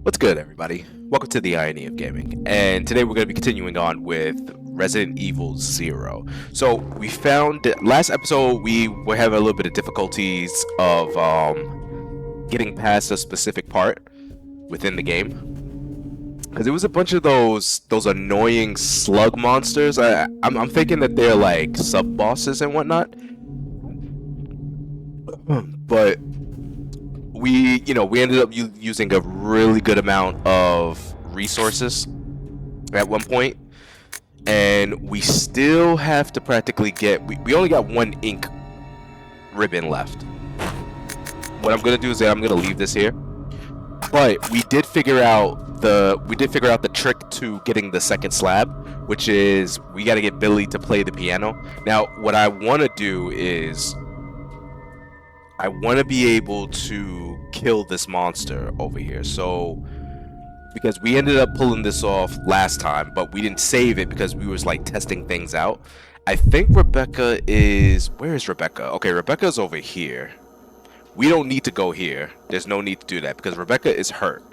What's good, everybody? Welcome to the Irony of Gaming, and today we're going to be continuing on with Resident Evil 0. So we found last episode we were having a little bit of difficulties of getting past a specific part within the game because it was a bunch of those annoying slug monsters. I'm thinking that they're like sub bosses and whatnot, but we ended up using a really good amount of resources at one point, and we still have to practically get we only got one ink ribbon left. What I'm gonna do is that I'm gonna leave this here, but we did figure out the trick to getting the second slab, which is we got to get Billy to play the piano. Now what I want to do is I want to be able to kill this monster over here. So, because we ended up pulling this off last time, but we didn't save it because we was like testing things out. I think Rebecca is... Where is Rebecca? Okay, Rebecca's over here. We don't need to go here. There's no need to do that because Rebecca is hurt.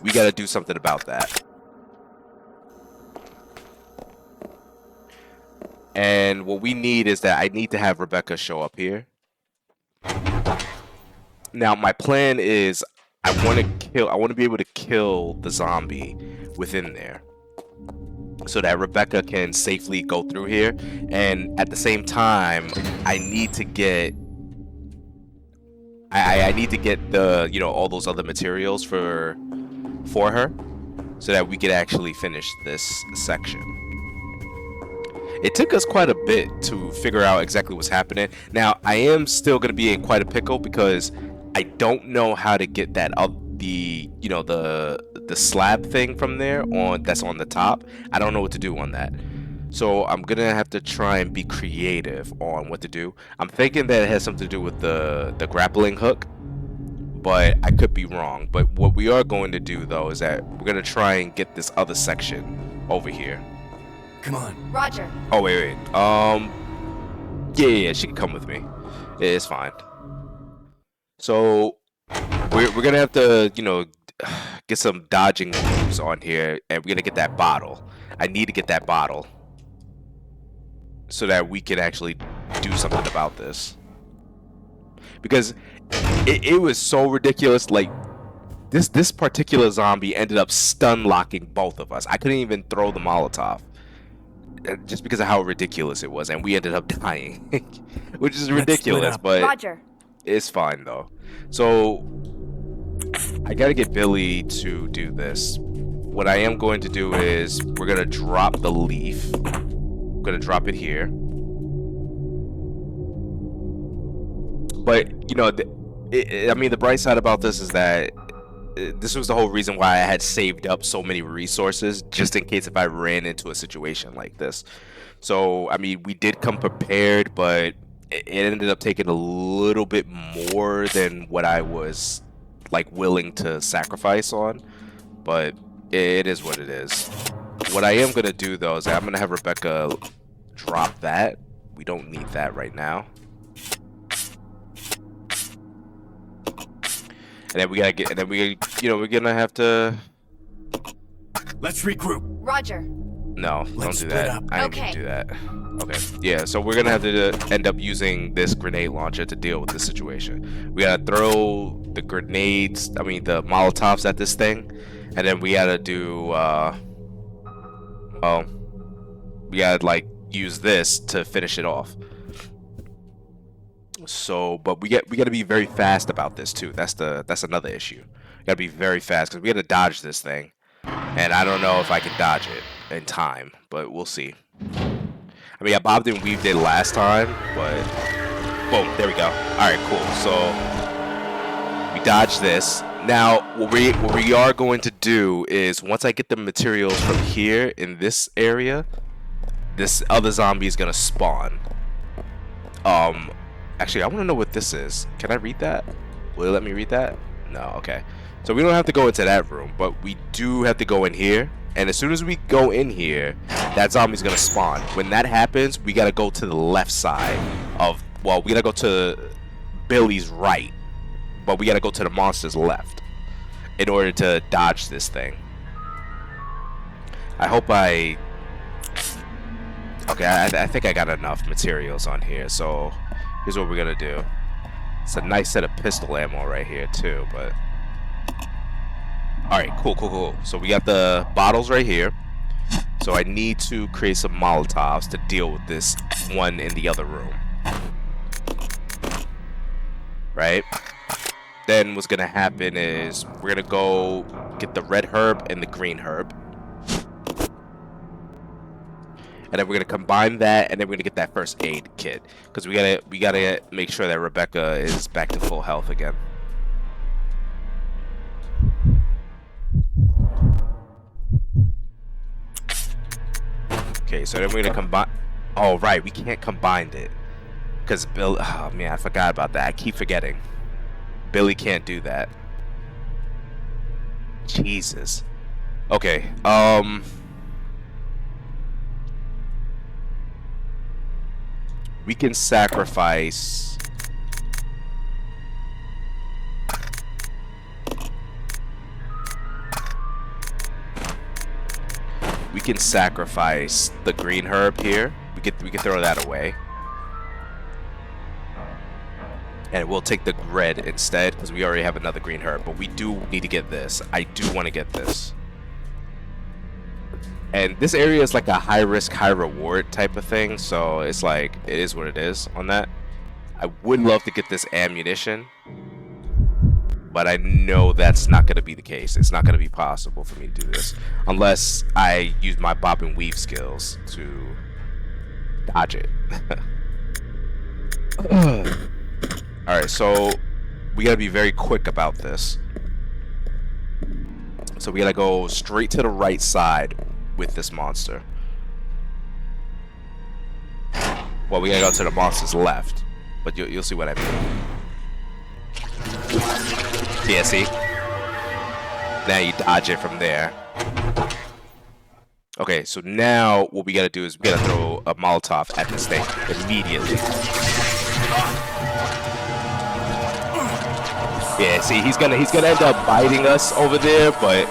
We got to do something about that. And what we need is that I need to have Rebecca show up here. Now my plan is I want to be able to kill the zombie within there so that Rebecca can safely go through here, and at the same time I need to get the all those other materials for her so that we could actually finish this section. It took us quite a bit to figure out exactly what's happening. Now I am still going to be in quite a pickle because I don't know how to get that up the slab thing from there that's on the top. I don't know what to do on that. So I'm gonna have to try and be creative on what to do. I'm thinking that it has something to do with the grappling hook, but I could be wrong. But what we are going to do though is that we're gonna try and get this other section over here. Come on. Roger. Oh wait. Yeah, she can come with me. It's fine. So we're gonna have to, get some dodging moves on here, and we're gonna get that bottle. I need to get that bottle so that we can actually do something about this. Because it was so ridiculous. Like this particular zombie ended up stun locking both of us. I couldn't even throw the Molotov just because of how ridiculous it was, and we ended up dying, which is ridiculous. But Roger. It's fine though. So I gotta get Billy to do this. What I am going to do is we're gonna drop the leaf. I'm gonna drop it here. But the bright side about this is that this was the whole reason why I had saved up so many resources, just in case if I ran into a situation like this. So I mean, we did come prepared, but it ended up taking a little bit more than what I was like willing to sacrifice on, but it is what it is. What I am gonna do though is I'm gonna have Rebecca drop that. We don't need that right now. And then we're gonna have to... Let's regroup. Roger. No, Let's don't do that. split up. I ain't gonna do that. Okay. Yeah, so we're gonna have to end up using this grenade launcher to deal with this situation. We gotta throw the grenades, the Molotovs at this thing, and then we gotta do, we gotta use this to finish it off. So, but we gotta be very fast about this too. That's another issue. We gotta be very fast because we gotta dodge this thing, and I don't know if I can dodge it in time, but we'll see. I mean, I bobbed and weaved it last time, but boom, there we go. All right, cool. So we dodged this. Now, what we are going to do is once I get the materials from here in this area, this other zombie is gonna spawn. Actually, I want to know what this is. Can I read that? Will it let me read that? No. Okay. So we don't have to go into that room, but we do have to go in here. And as soon as we go in here, that zombie's gonna spawn. When that happens, we gotta go to the left side of... Well, we gotta go to Billy's right, but we gotta go to the monster's left. in order to dodge this thing. I hope I... Okay, I think I got enough materials on here, so here's what we're gonna do. It's a nice set of pistol ammo right here too, but... Alright, cool. So we got the bottles right here. So I need to create some Molotovs to deal with this one in the other room. Right? Then what's gonna happen is we're gonna go get the red herb and the green herb. And then we're gonna combine that, and then we're gonna get that first aid kit, because we gotta make sure that Rebecca is back to full health again. Okay, so then we're gonna combine. Oh right, we can't combine it, because Bill. Oh man, I forgot about that. I keep forgetting. Billy can't do that. Jesus. Okay. We can sacrifice. We can sacrifice the green herb here. We can throw that away, and we'll take the red instead because we already have another green herb. But we do need to get this. I do want to get this. And this area is like a high risk, high reward type of thing, so it's like, it is what it is on that. I would love to get this ammunition, but I know that's not going to be the case. It's not going to be possible for me to do this unless I use my bob and weave skills to dodge it. Alright, so we got to be very quick about this. So we got to go straight to the right side with this monster. Well, we gotta go to the monster's left, but you'll see what I mean. Yeah, see? Now you dodge it from there. Okay, so now what we gotta do is we gotta throw a Molotov at this thing immediately. Yeah, see, he's gonna end up biting us over there, but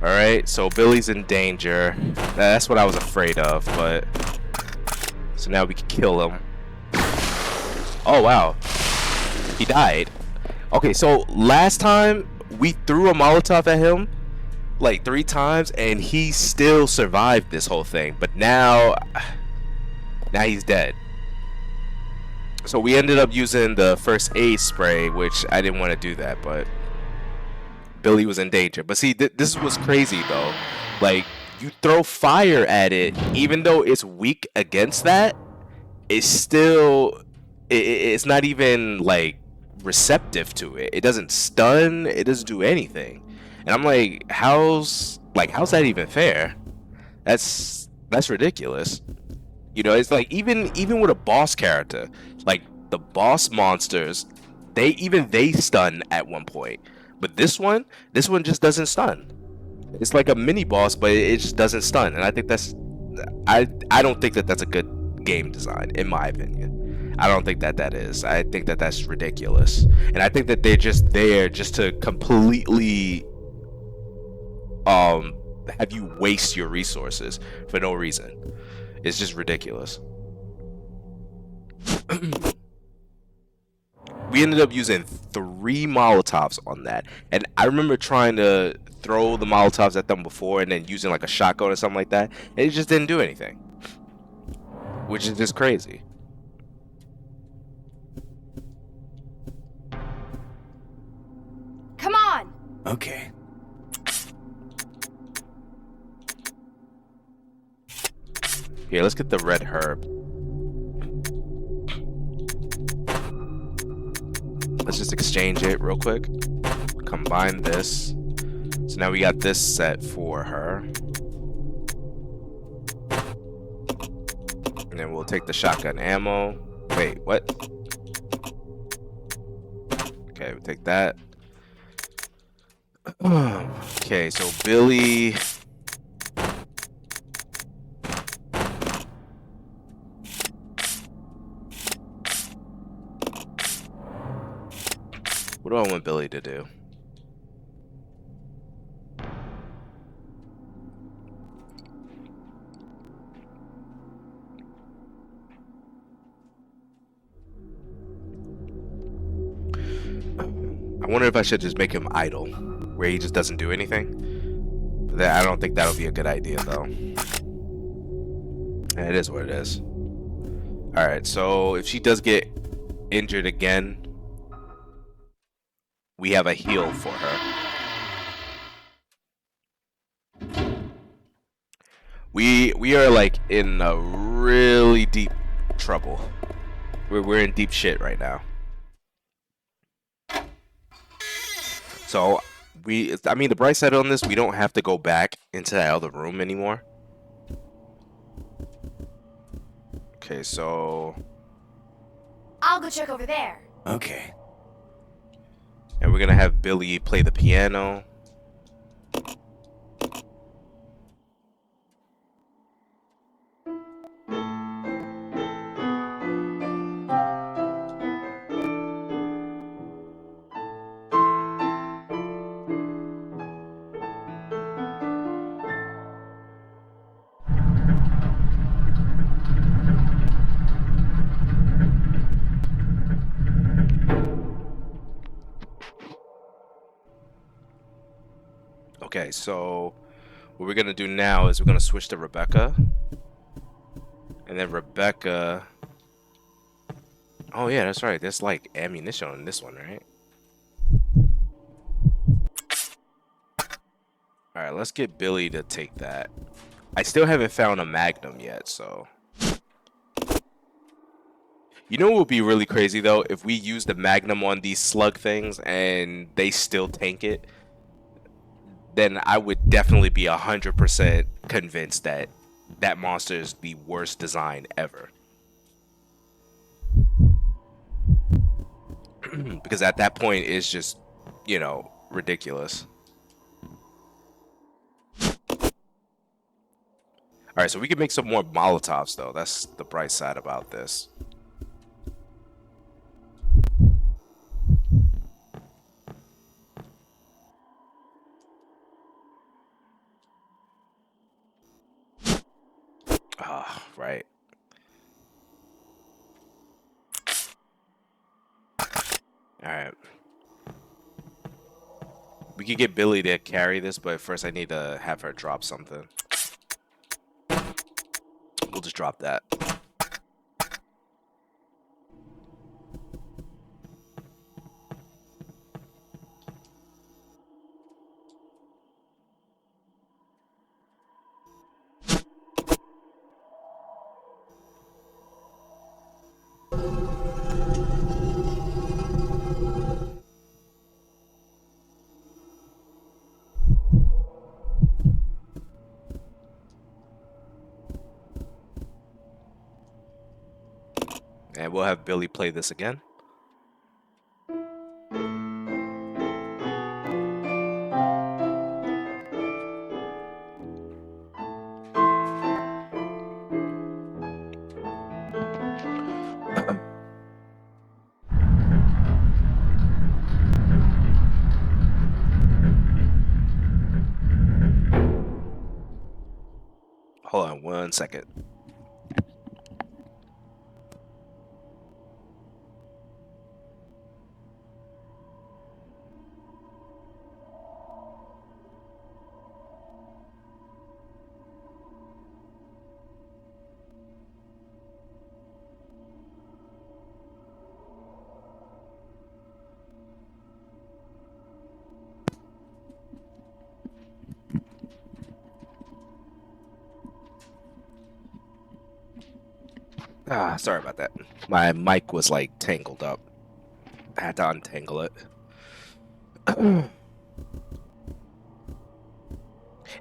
Alright, so Billy's in danger. That's what I was afraid of, but... So now we can kill him. Oh, wow. He died. Okay, so last time we threw a Molotov at him like 3 times, and he still survived this whole thing. But now he's dead. So we ended up using the first aid spray, which I didn't want to do that, but... Billy was in danger. But see, this was crazy though. Like, you throw fire at it, even though it's weak against that, it's still, it's not even like receptive to it. It doesn't stun, it doesn't do anything. And I'm like, how's that even fair? That's ridiculous. You know, it's like even with a boss character, like the boss monsters, they stun at one point. But this one just doesn't stun. It's like a mini boss, but it just doesn't stun. And I think I don't think that's a good game design, in my opinion. I don't think that is. I think that's ridiculous. And I think that they're just there just to completely have you waste your resources for no reason. It's just ridiculous. We ended up using 3 Molotovs on that, and I remember trying to throw the Molotovs at them before and then using like a shotgun or something like that, and it just didn't do anything, which is just crazy. Come on. Okay. Here, let's get the red herb. Let's just exchange it real quick. Combine this. So now we got this set for her. And then we'll take the shotgun ammo. Wait, what? Okay, we take that. Okay, so Billy. What do I want Billy to do? I wonder if I should just make him idle, where he just doesn't do anything. But I don't think that'll be a good idea, though. It is what it is. Alright, so if she does get injured again, we have a heal for her. We are like in a really deep trouble. We're in deep shit right now. So I mean, the bright side on this, we don't have to go back into that other room anymore. Okay, so I'll go check over there. Okay. and we're gonna have Billy play the piano. Okay, so what we're gonna do now is we're gonna switch to Rebecca, and then Rebecca. Oh yeah, that's right. There's like ammunition on this one, right? All right, let's get Billy to take that. I still haven't found a Magnum yet, so. You know what would be really crazy though? If we use the Magnum on these slug things and they still tank it, then I would definitely be 100% convinced that that monster is the worst design ever. Because at that point, it's just, you know, ridiculous. Alright, so we can make some more Molotovs, though. That's the bright side about this. Ah, right. Alright. We could get Billy to carry this, but first I need to have her drop something. We'll just drop that. And we'll have Billy play this again. Hold on 1 second. Ah, sorry about that. My mic was like tangled up. I had to untangle it. And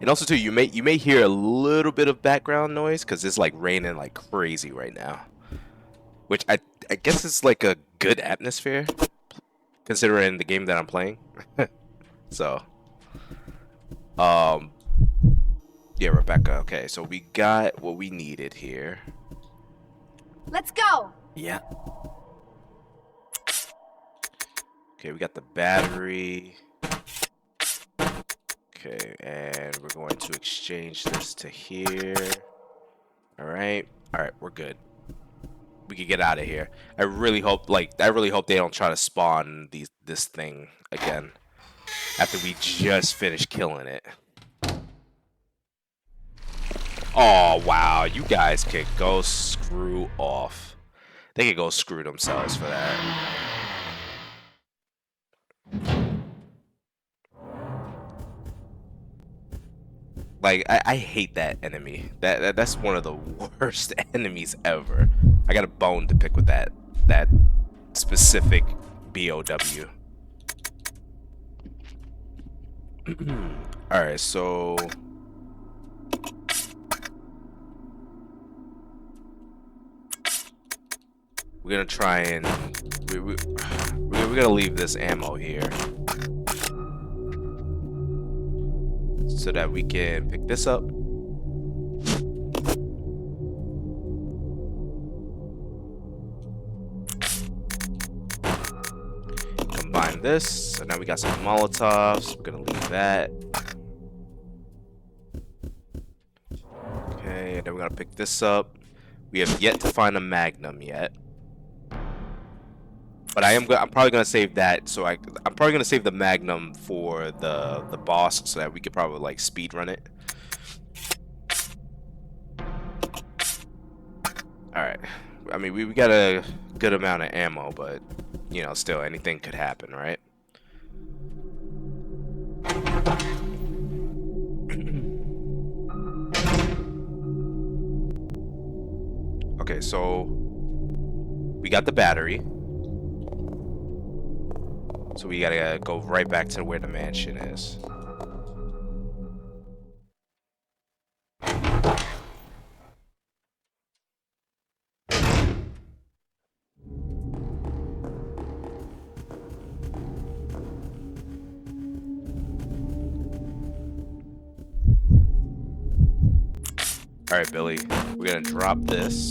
also too, you may hear a little bit of background noise because it's like raining like crazy right now. Which I guess is like a good atmosphere considering the game that I'm playing. So yeah, Rebecca, okay, so we got what we needed here. Let's go. Yeah. Okay, we got the battery. Okay, and we're going to exchange this to here. Alright, we're good. We can get out of here. I really hope they don't try to spawn this thing again after we just finished killing it. Oh wow, you guys can go screw off. They can go screw themselves for that. Like I hate that enemy. That's one of the worst enemies ever. I got a bone to pick with that specific BOW. All right, so we're gonna try and we're gonna leave this ammo here so that we can pick this up. Combine this, so now we got some Molotovs. We're gonna leave that. Okay, and then we're gonna pick this up. We have yet to find a Magnum yet, but I'm probably gonna save that. So I'm probably gonna save the Magnum for the boss, so that we could probably like speed run it. All right. I mean, we got a good amount of ammo, but you know, still anything could happen, right? Okay, so we got the battery. So we gotta go right back to where the mansion is. Alright, Billy, we're gonna drop this.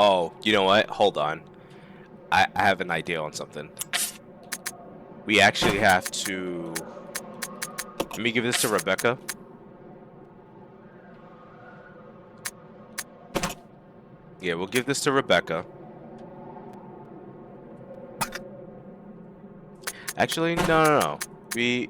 Oh, you know what? Hold on. I have an idea on something. We actually have to... Let me give this to Rebecca. Yeah, we'll give this to Rebecca. Actually, no. We...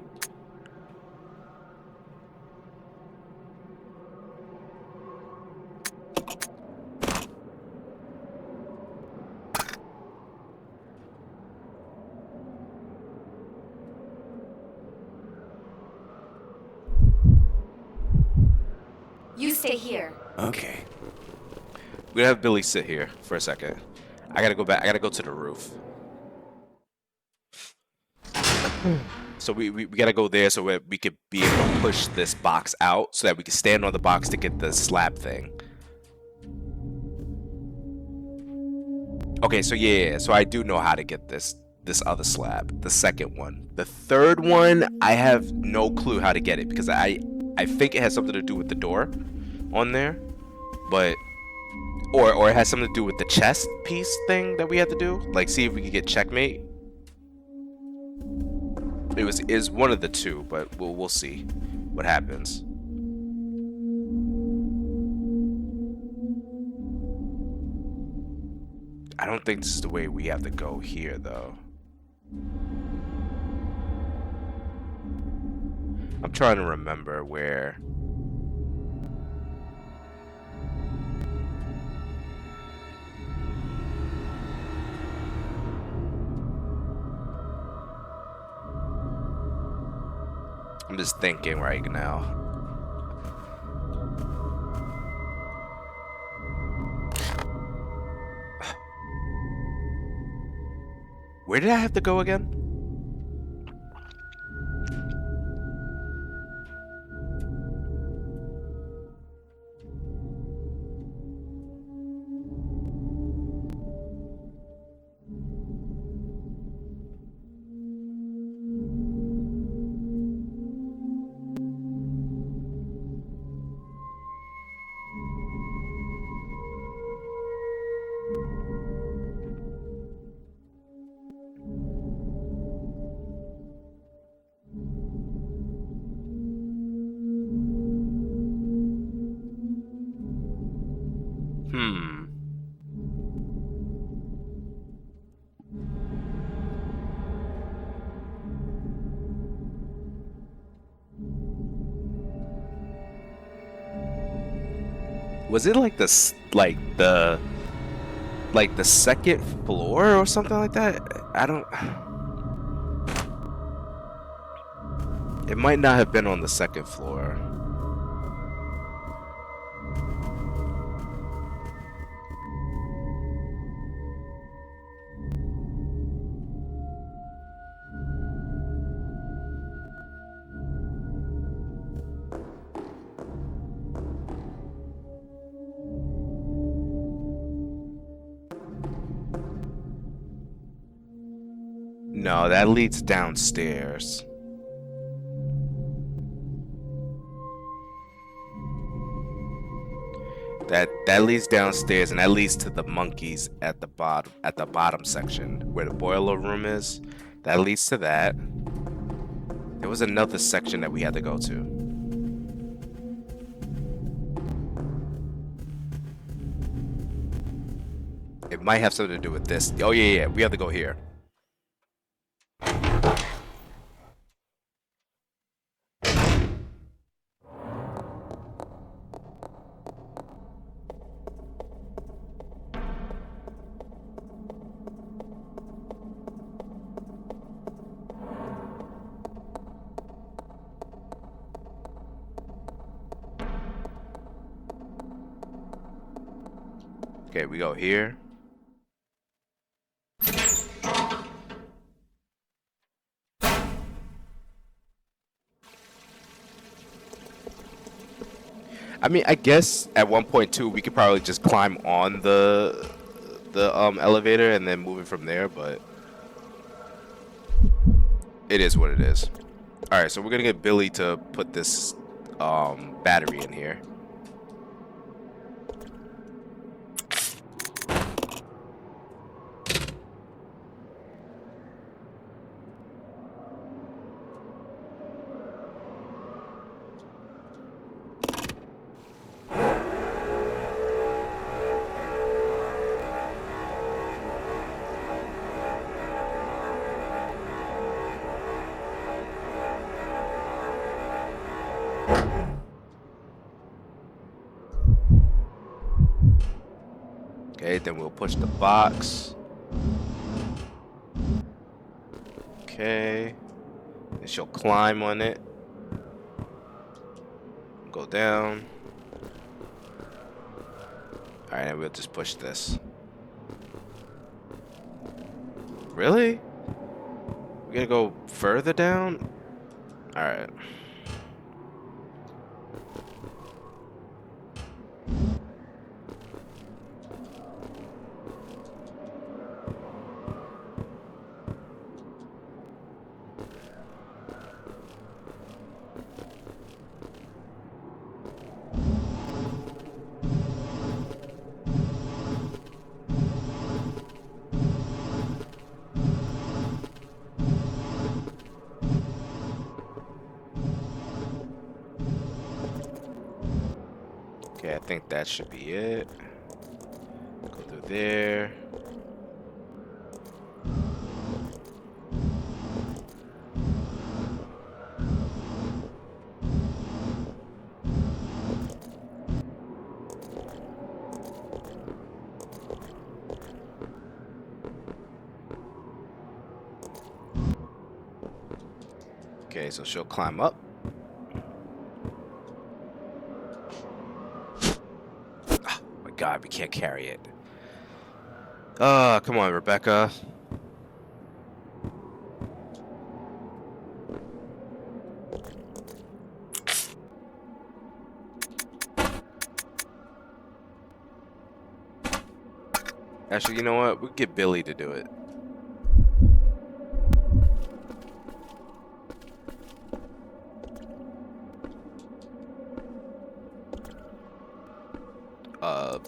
You stay here. Okay. We're gonna have Billy sit here for a second. I gotta go back. I gotta go to the roof. So we gotta go there so we could be able to push this box out so that we can stand on the box to get the slab thing. Okay, so yeah, so I do know how to get this other slab, the second one. The third one, I have no clue how to get it because I think it has something to do with the door on there, but or it has something to do with the chest piece thing that we had to do. Like, see if we could get checkmate. Is one of the two, but we'll see what happens. I don't think this is the way we have to go here, though. I'm trying to remember where. I'm just thinking right now. Where did I have to go again? Was it like the second floor or something like that? I don't. It might not have been on the second floor. No, that leads downstairs. That leads downstairs, and that leads to the monkeys at the bottom section where the boiler room is. That leads to that. There was another section that we had to go to. It might have something to do with this. Oh yeah, we have to go here. Okay, we go here. I mean, I guess at 1.2 we could probably just climb on the elevator and then move it from there, but it is what it is. All right, so we're gonna get Billy to put this battery in here. Okay, then we'll push the box. Okay. Then she'll climb on it. Go down. Alright, and we'll just push this. Really? We're gonna go further down? Alright. Okay, I think that should be it. Go through there. Okay, so she'll climb up. God, we can't carry it. Come on, Rebecca. Actually, you know what? We'll get Billy to do it.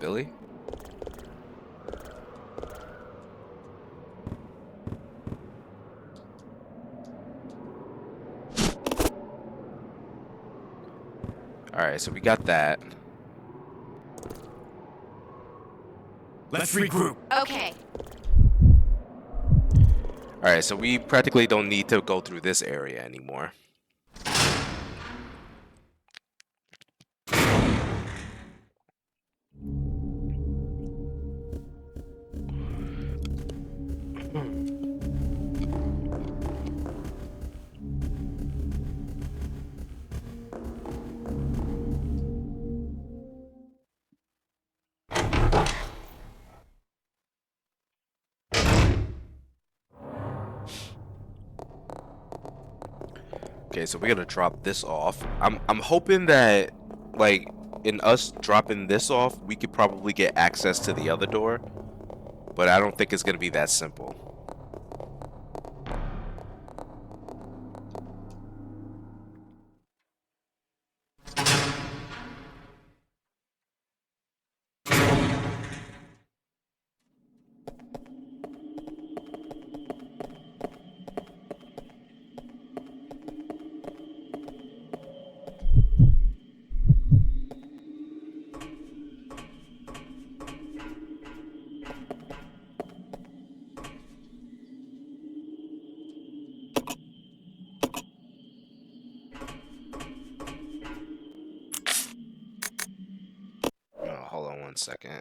Billy? Alright, so we got that. Let's regroup. Okay. Alright, so we practically don't need to go through this area anymore. Okay, so we're gonna drop this off. I'm hoping that, like, in us dropping this off, we could probably get access to the other door, but I don't think it's gonna be that simple. Oh, hold on one second.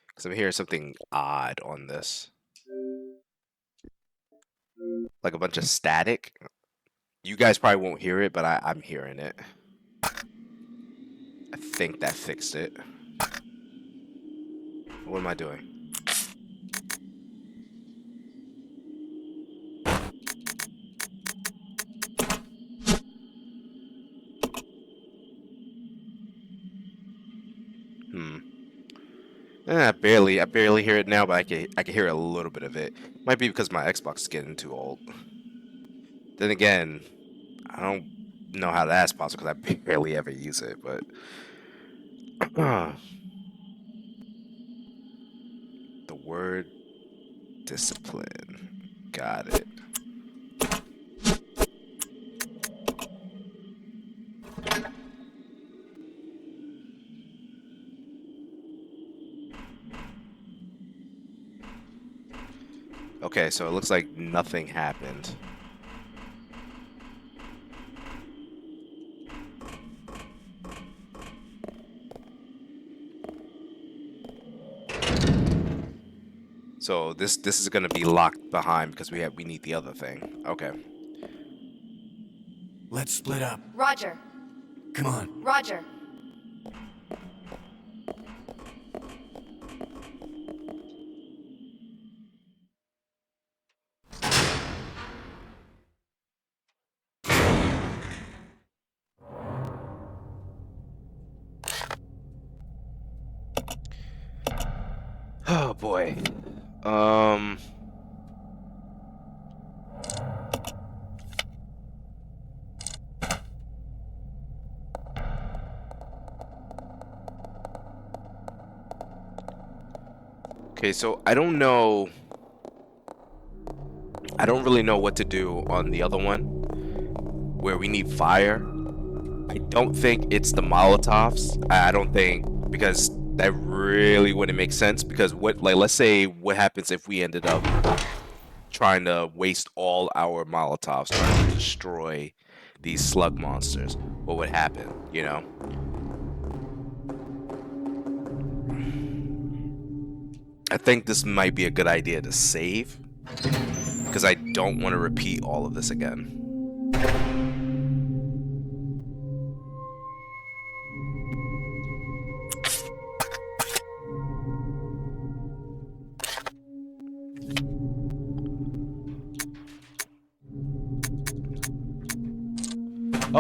Because I'm hearing something odd on this. Like a bunch of static. You guys probably won't hear it, but I'm hearing it. I think that fixed it. What am I doing? I barely hear it now, but I can hear a little bit of it. Might be because my Xbox is getting too old. Then again, I don't know how that's possible because I barely ever use it, but the word discipline. Got it. Okay, so it looks like nothing happened. So this is gonna be locked behind because we need the other thing. Okay. Let's split up. Roger. Come on. Roger. Oh boy. Okay, so I don't know. I don't really know what to do on the other one where we need fire. I don't think it's the Molotovs. I don't think, because that really wouldn't make sense, because let's say what happens if we ended up trying to waste all our Molotovs trying to destroy these slug monsters. What would happen, you know? I think this might be a good idea to save, because I don't want to repeat all of this again.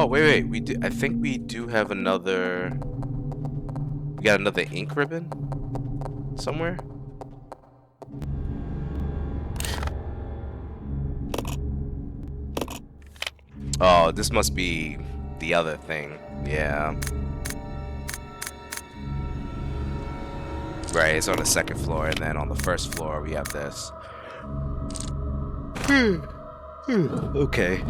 Oh, wait. We do. I think we do have another. We got another ink ribbon somewhere. Oh, this must be the other thing. Yeah. Right, it's on the second floor, and then on the first floor we have this. Okay.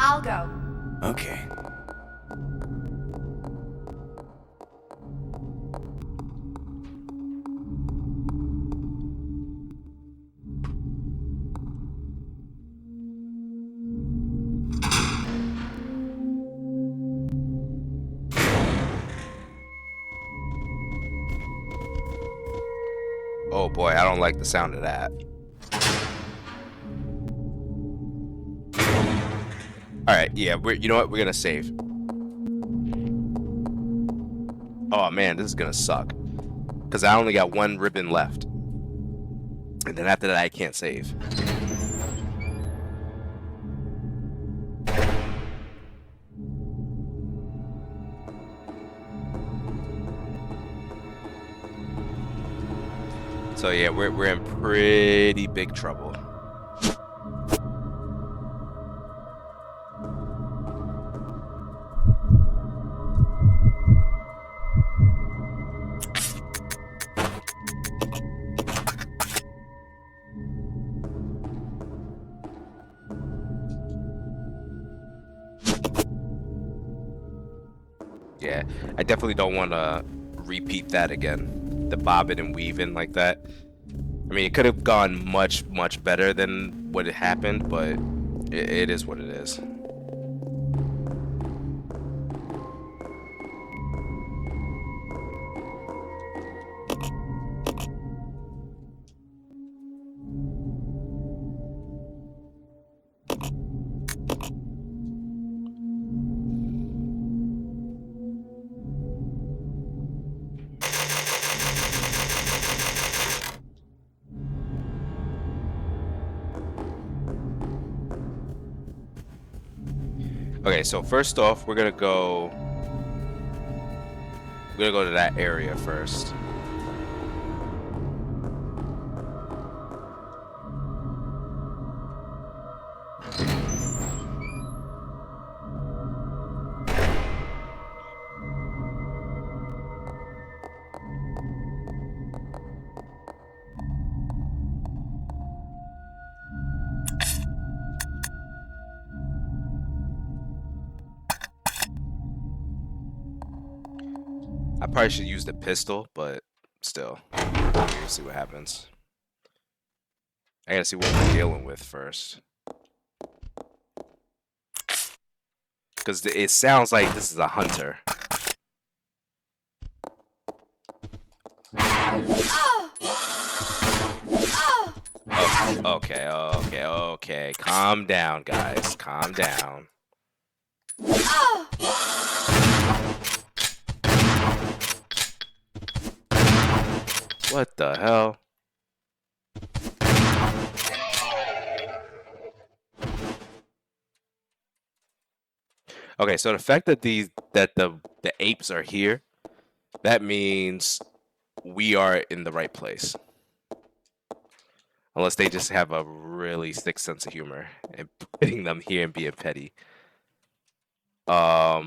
I'll go. Okay. Oh boy, I don't like the sound of that. Alright, yeah, you know what? We're gonna save. Oh man, this is gonna suck. Because I only got one ribbon left. And then after that, I can't save. So yeah, we're in pretty big trouble. Yeah, I definitely don't want to repeat that again. The bobbing and weaving like that. I mean, it could have gone much, much better than what it happened, but it is what it is. Okay, so first off, we're gonna go to that area first. I probably should use the pistol, but still, we'll see what happens. I gotta see what we're dealing with first. Because it sounds like this is a hunter. Okay. Calm down, guys. Calm down. What the hell? Okay, so the fact that the apes are here, that means we are in the right place. Unless they just have a really sick sense of humor and putting them here and being petty. I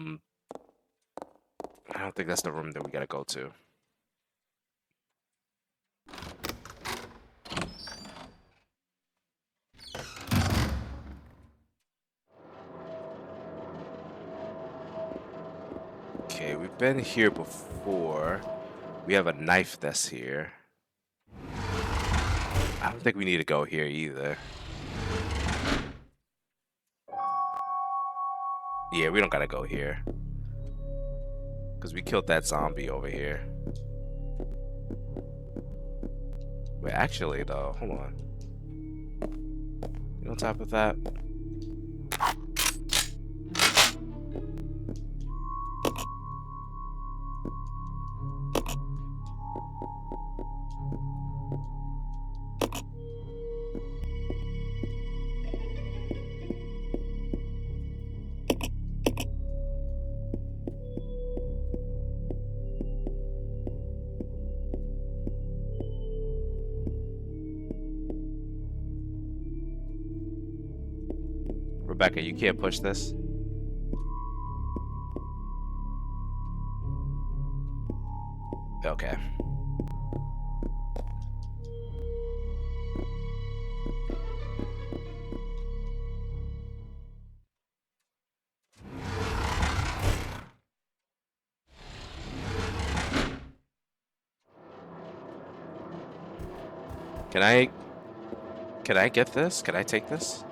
don't think that's the room that we gotta go to. Okay, we've been here before. We have a knife that's here. I don't think we need to go here either. Yeah, we don't gotta go here. Because we killed that zombie over here. Wait, actually though, hold on. You on top of that? Rebecca, you can't push this. Okay. Can I get this? Can I take this?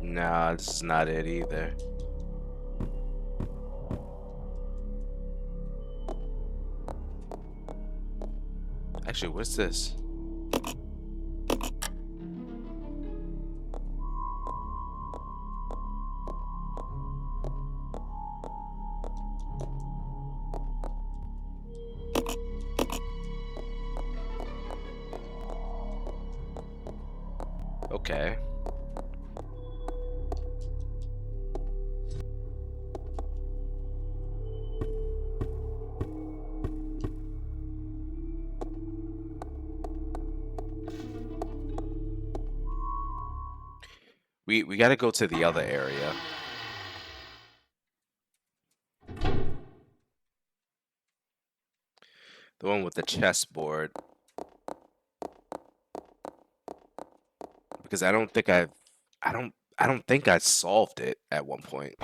Nah, this is not it either. Actually, what's this? Okay. We got to go to the other area. The one with the chessboard. Because I don't think I don't think I solved it at one point.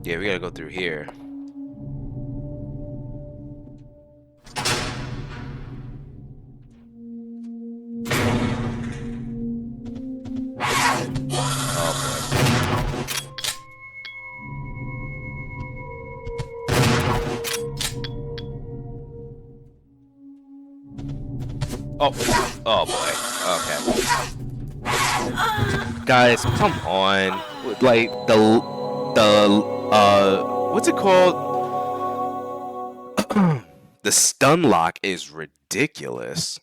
Yeah, we gotta go through here. Oh, oh boy. Okay. Guys, come on. Like what's it called? The stun lock is ridiculous.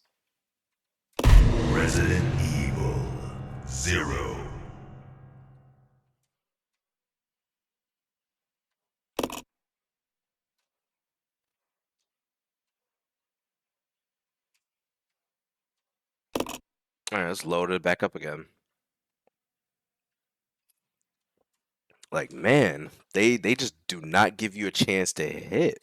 Resident Evil 0. Alright, let's load it back up again. Like, man, they just do not give you a chance to hit.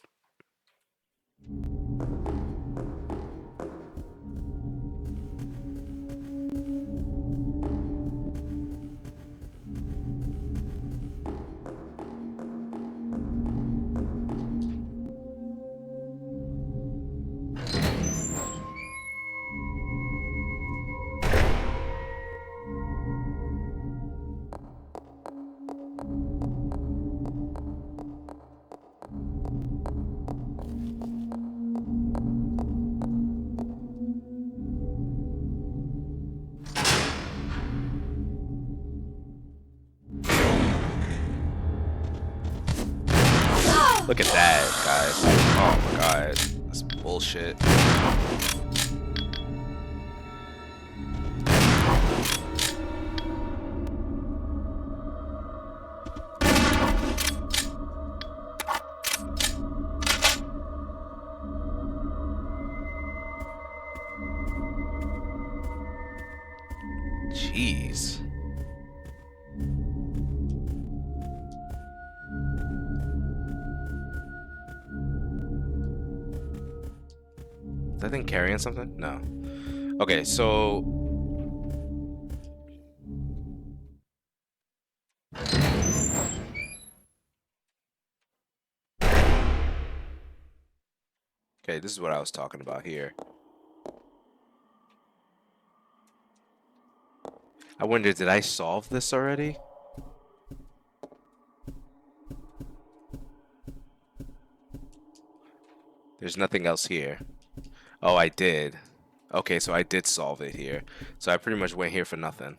Look at that, guys. Oh my god. That's bullshit. Jeez. Is that thing carrying something? No. Okay, so okay, this is what I was talking about here. I wonder, did I solve this already? There's nothing else here. Oh, I did. Okay, so I did solve it here. So I pretty much went here for nothing.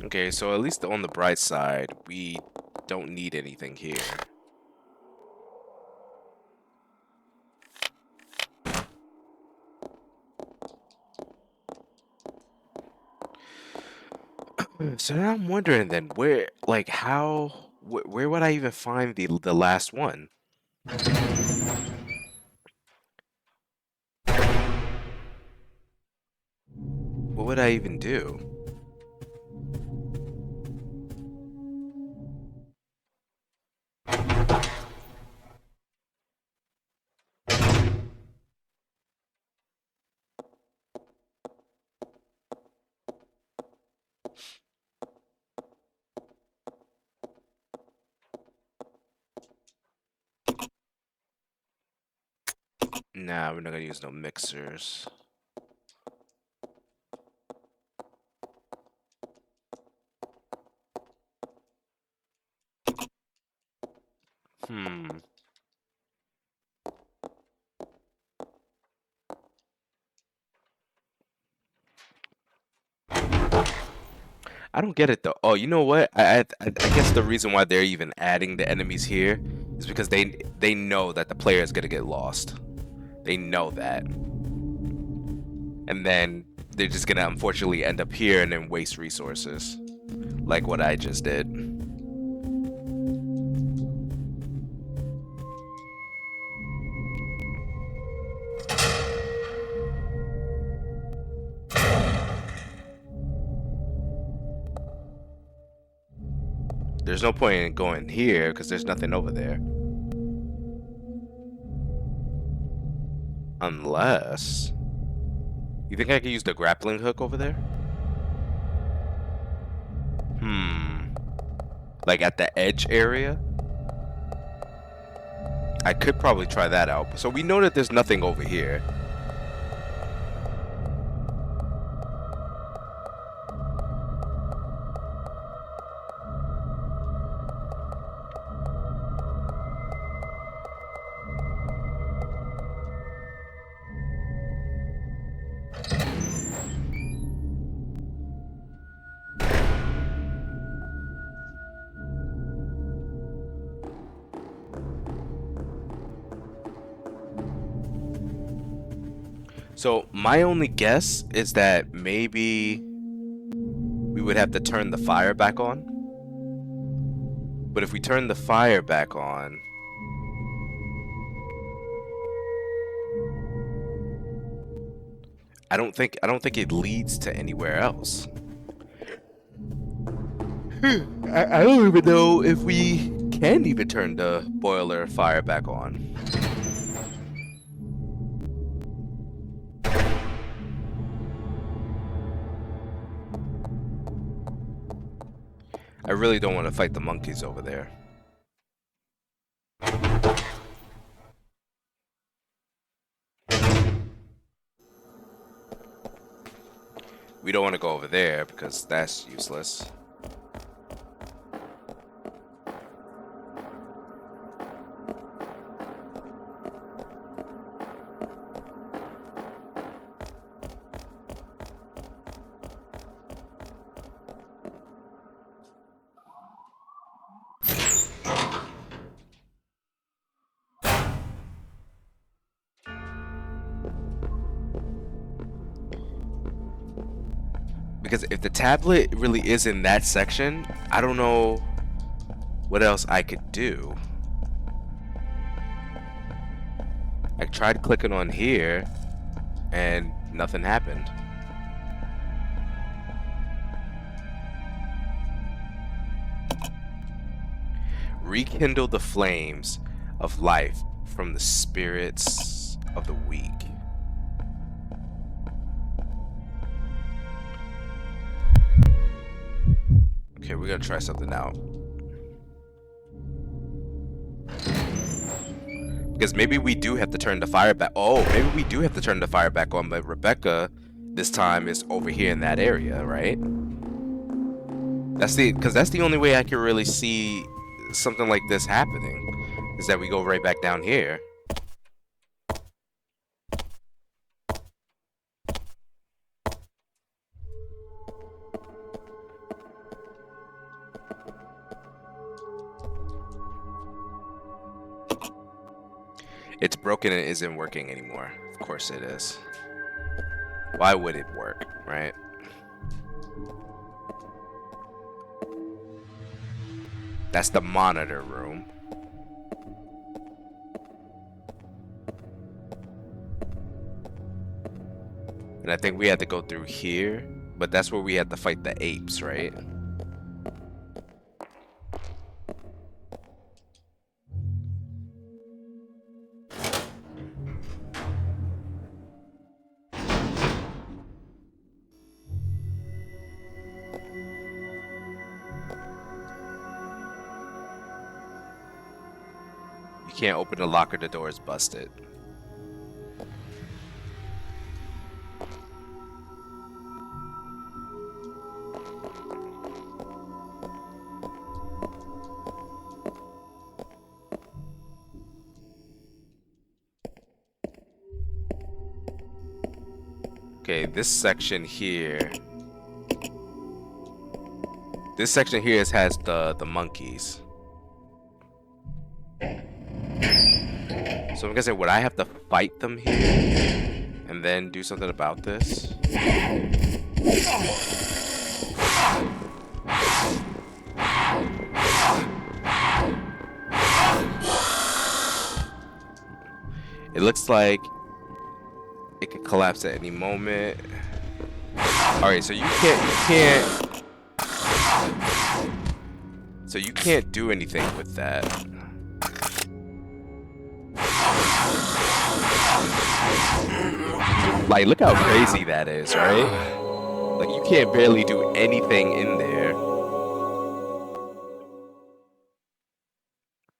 Okay, so at least on the bright side, we don't need anything here. So now I'm wondering then, where, like, how, where would I even find the last one? What would I even do? Nah, we're not gonna use no mixers. Hmm. I don't get it though. Oh, you know what? I guess the reason why they're even adding the enemies here is because they know that the player is gonna get lost. They know that, and then they're just gonna unfortunately end up here and then waste resources, like what I just did. There's no point in going here because there's nothing over there. Unless... You think I could use the grappling hook over there? Hmm. Like at the edge area? I could probably try that out. So we know that there's nothing over here. So my only guess is that maybe we would have to turn the fire back on. But if we turn the fire back on, I don't think it leads to anywhere else. I don't even know if we can even turn the boiler fire back on. I really don't want to fight the monkeys over there. We don't want to go over there because that's useless. Because if the tablet really is in that section, I don't know what else I could do. I tried clicking on here and nothing happened. Rekindle the flames of life from the spirits of the weak. Okay, we're gonna try something out. Because maybe we do have to turn the fire back. Oh, maybe we do have to turn the fire back on, but Rebecca this time is over here in that area, right? That's the only way I can really see something like this happening, is that we go right back down here. It's broken and it isn't working anymore. Of course it is. Why would it work, right? That's the monitor room. And I think we had to go through here, but that's where we had to fight the apes, right? You can't open the locker, the door is busted. Okay, this section here has the monkeys. So I'm guessing, would I have to fight them here and then do something about this? It looks like it could collapse at any moment. Alright, so you can't do anything with that. Like, look how crazy that is, right? Like, you can't barely do anything in there.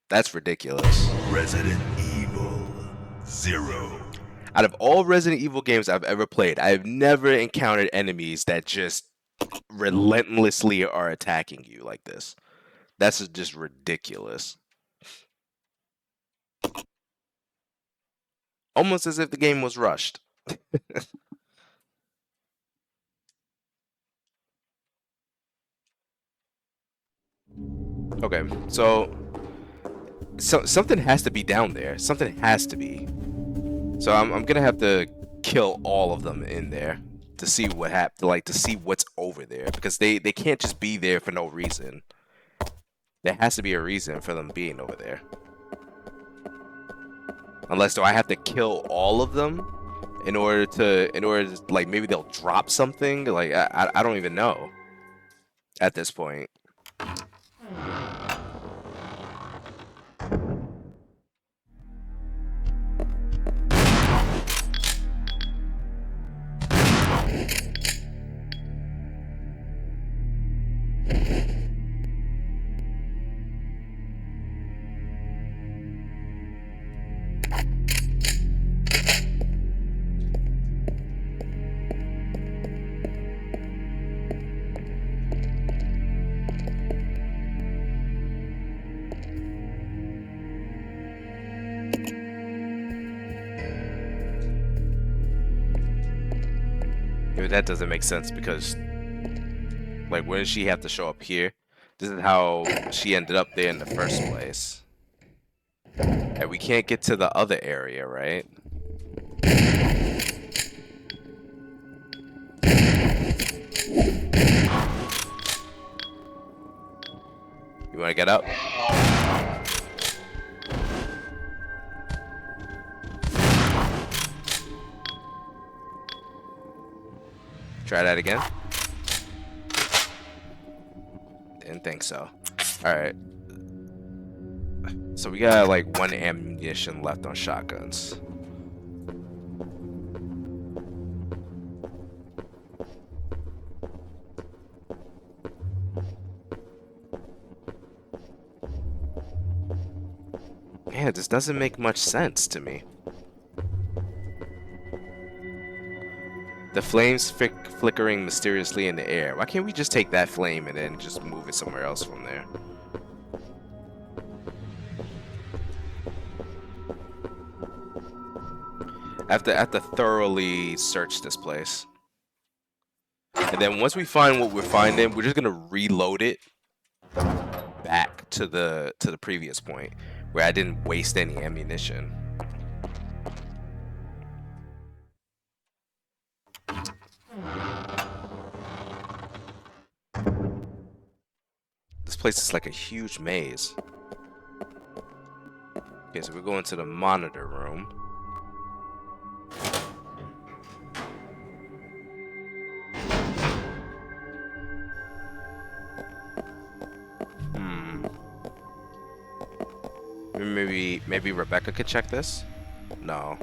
That's ridiculous. Resident Evil 0. Out of all Resident Evil games I've ever played, I've never encountered enemies that just relentlessly are attacking you like this. That's just ridiculous. Almost as if the game was rushed. Okay, so something has to be down there. Something has to be. So I'm gonna have to kill all of them in there to see what happened, like to see what's over there, because they can't just be there for no reason. There has to be a reason for them being over there. Unless, do I have to kill all of them in order to like, maybe they'll drop something? Like, I don't even know at this point. That doesn't make sense, because like, wouldn't she have to show up here? This is how she ended up there in the first place. And we can't get to the other area, right? to get up? Try that again. Didn't think so. Alright. So we got like 1 ammunition left on shotguns. Man, this doesn't make much sense to me. The flames flickering mysteriously in the air. Why can't we just take that flame and then just move it somewhere else from there? I have to thoroughly search this place. And then once we find what we're finding, we're just gonna reload it back to the previous point where I didn't waste any ammunition. This place is like a huge maze. Okay, so we're going to the monitor room. Maybe Rebecca could check this? No.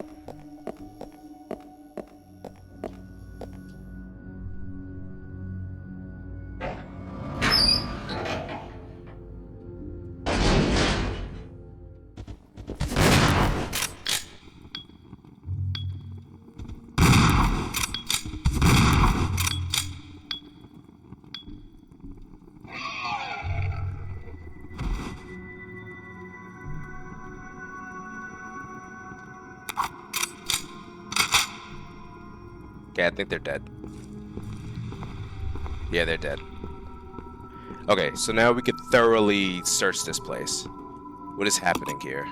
Okay, I think they're dead. Yeah, they're dead. Okay, so now we could thoroughly search this place. What is happening here?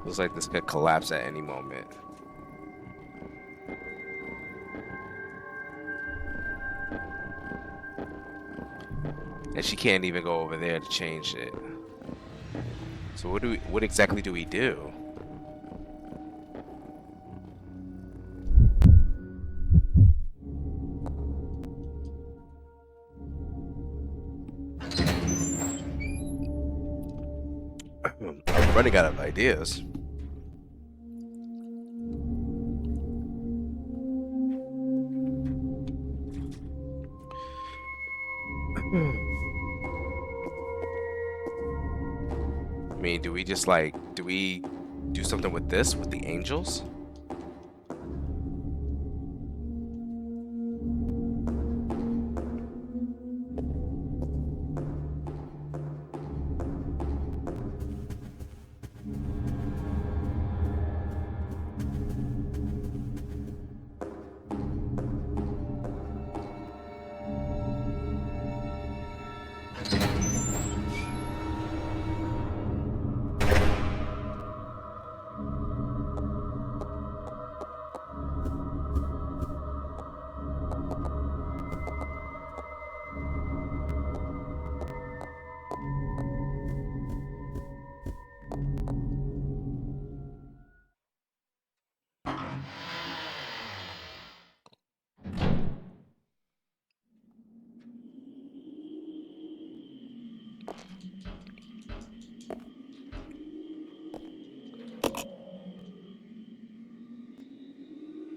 Looks like this could collapse at any moment. And she can't even go over there to change it. So what exactly do we do? I'm running out of ideas. I mean, do we just like, do we do something with this, with the angels?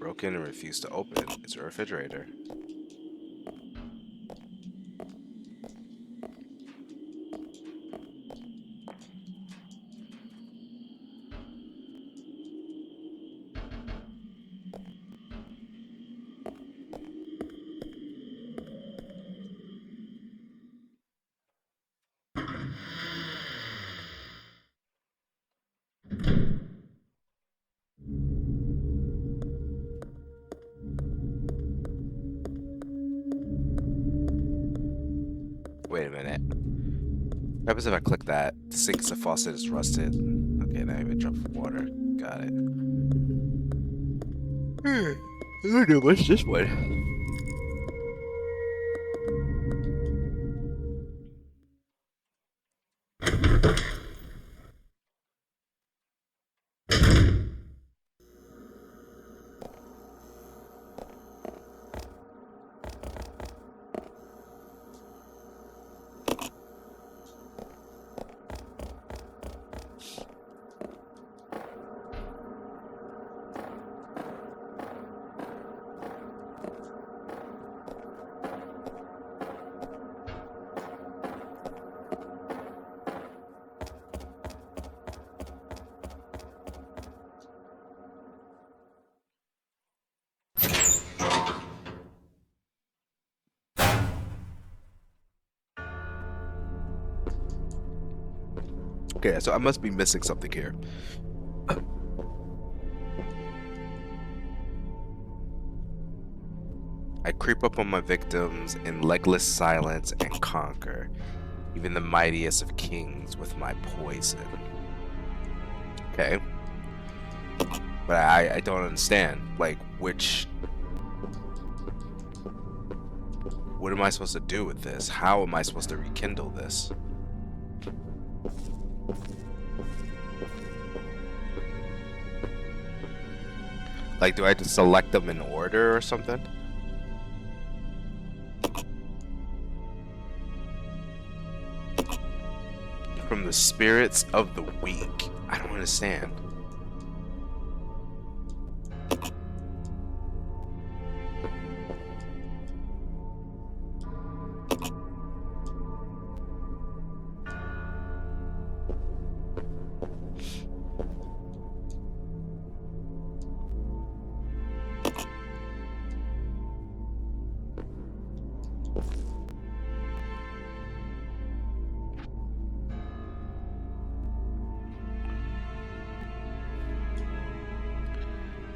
Broken and refused to open. It's a refrigerator. Wait a minute. What happens if I click that? The sink's a faucet is rusted. Okay, now even drop water. Got it. What's this one? Okay, so I must be missing something here. I creep up on my victims in legless silence and conquer even the mightiest of kings with my poison. Okay. But I don't understand. Like, which... What am I supposed to do with this? How am I supposed to rekindle this? Like, do I have to select them in order or something? From the spirits of the weak. I don't understand.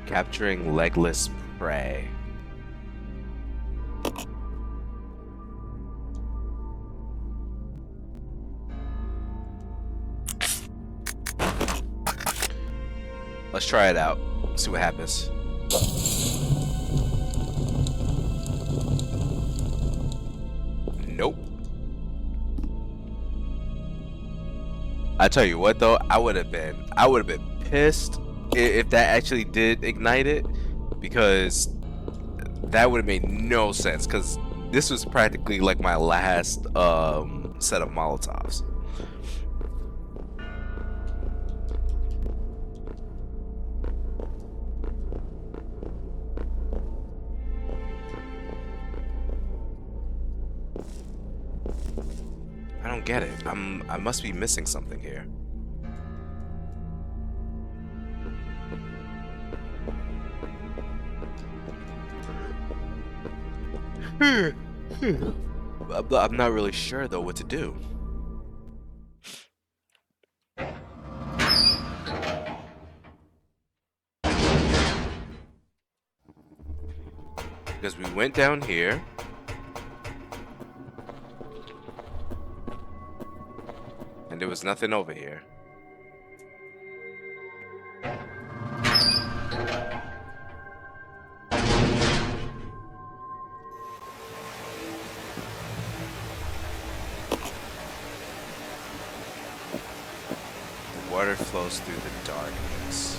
Capturing legless prey. Let's try it out. See what happens. Nope. I tell you what though, I would have been pissed if that actually did ignite it, because that would have made no sense, because this was practically like my last set of Molotovs. I don't get it. I must be missing something here. I'm not really sure though what to do. Because we went down here. And there was nothing over here. Water flows through the darkness.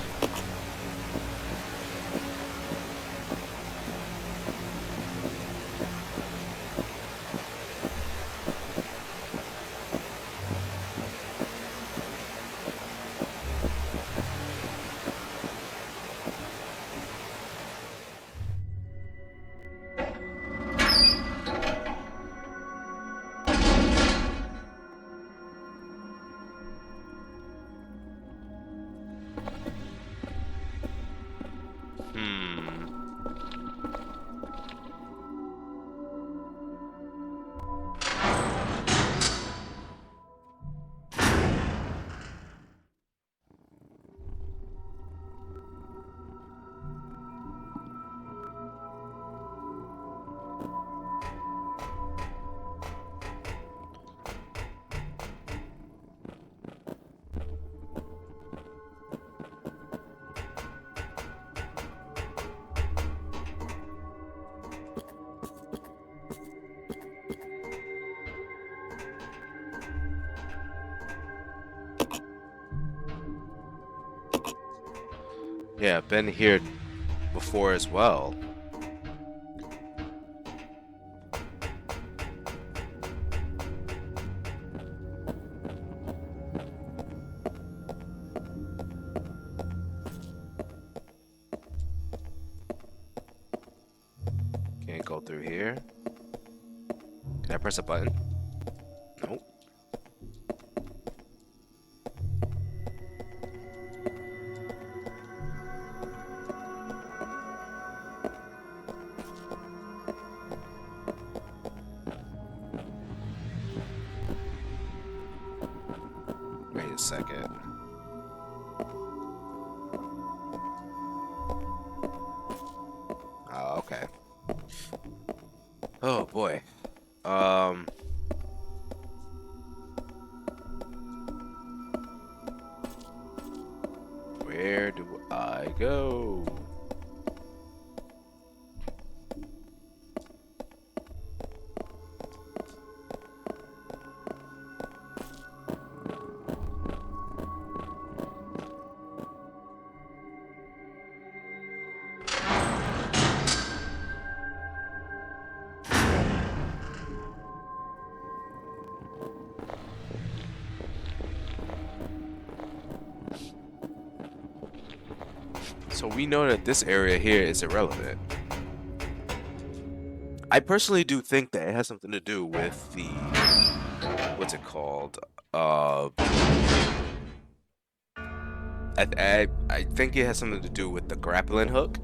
Yeah, I've been here before as well. Can't go through here. Can I press a button? Nope. Wait a second. Oh, okay. Oh boy. Where do I go? So we know that this area here is irrelevant. I personally do think that it has something to do with the what's it called? I think it has something to do with the grappling hook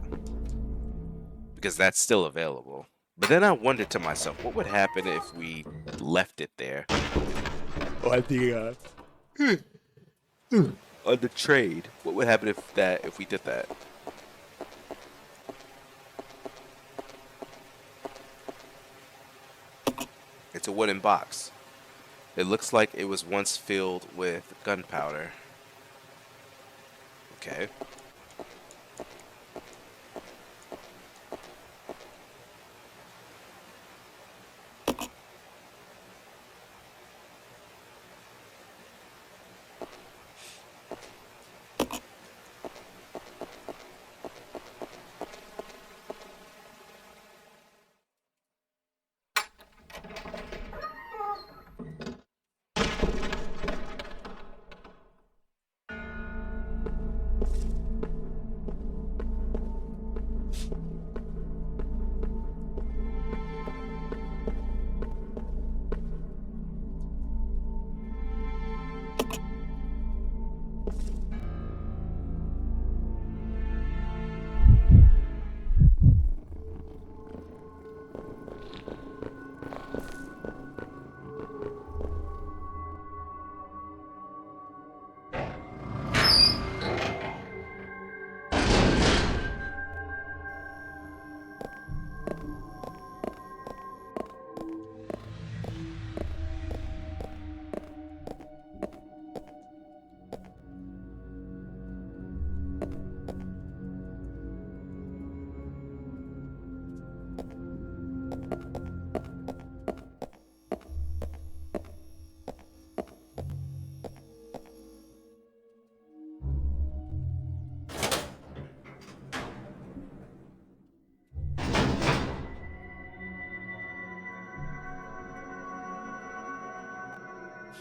because that's still available. But then I wondered to myself, what would happen if we left it there? Oh, I think on the trade, what would happen if we did that? It's a wooden box. It looks like it was once filled with gunpowder. Okay.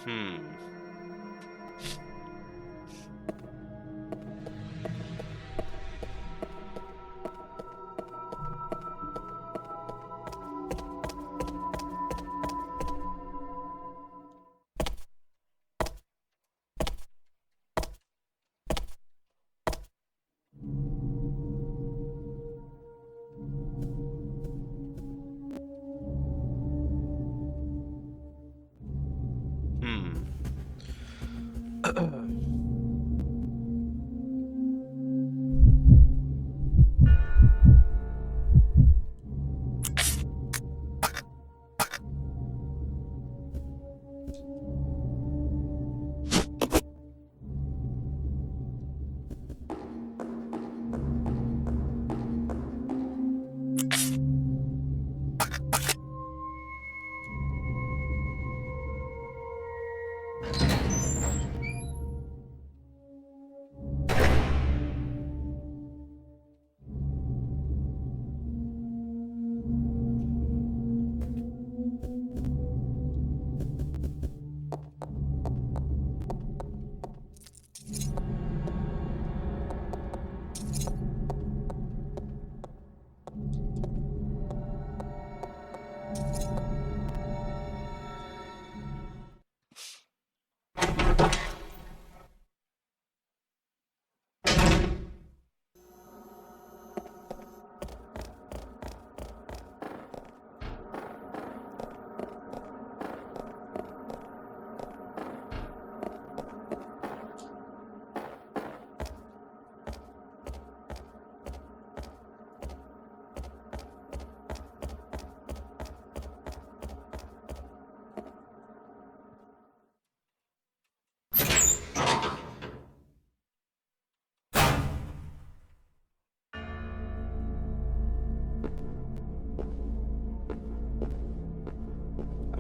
Hmm. Hmm.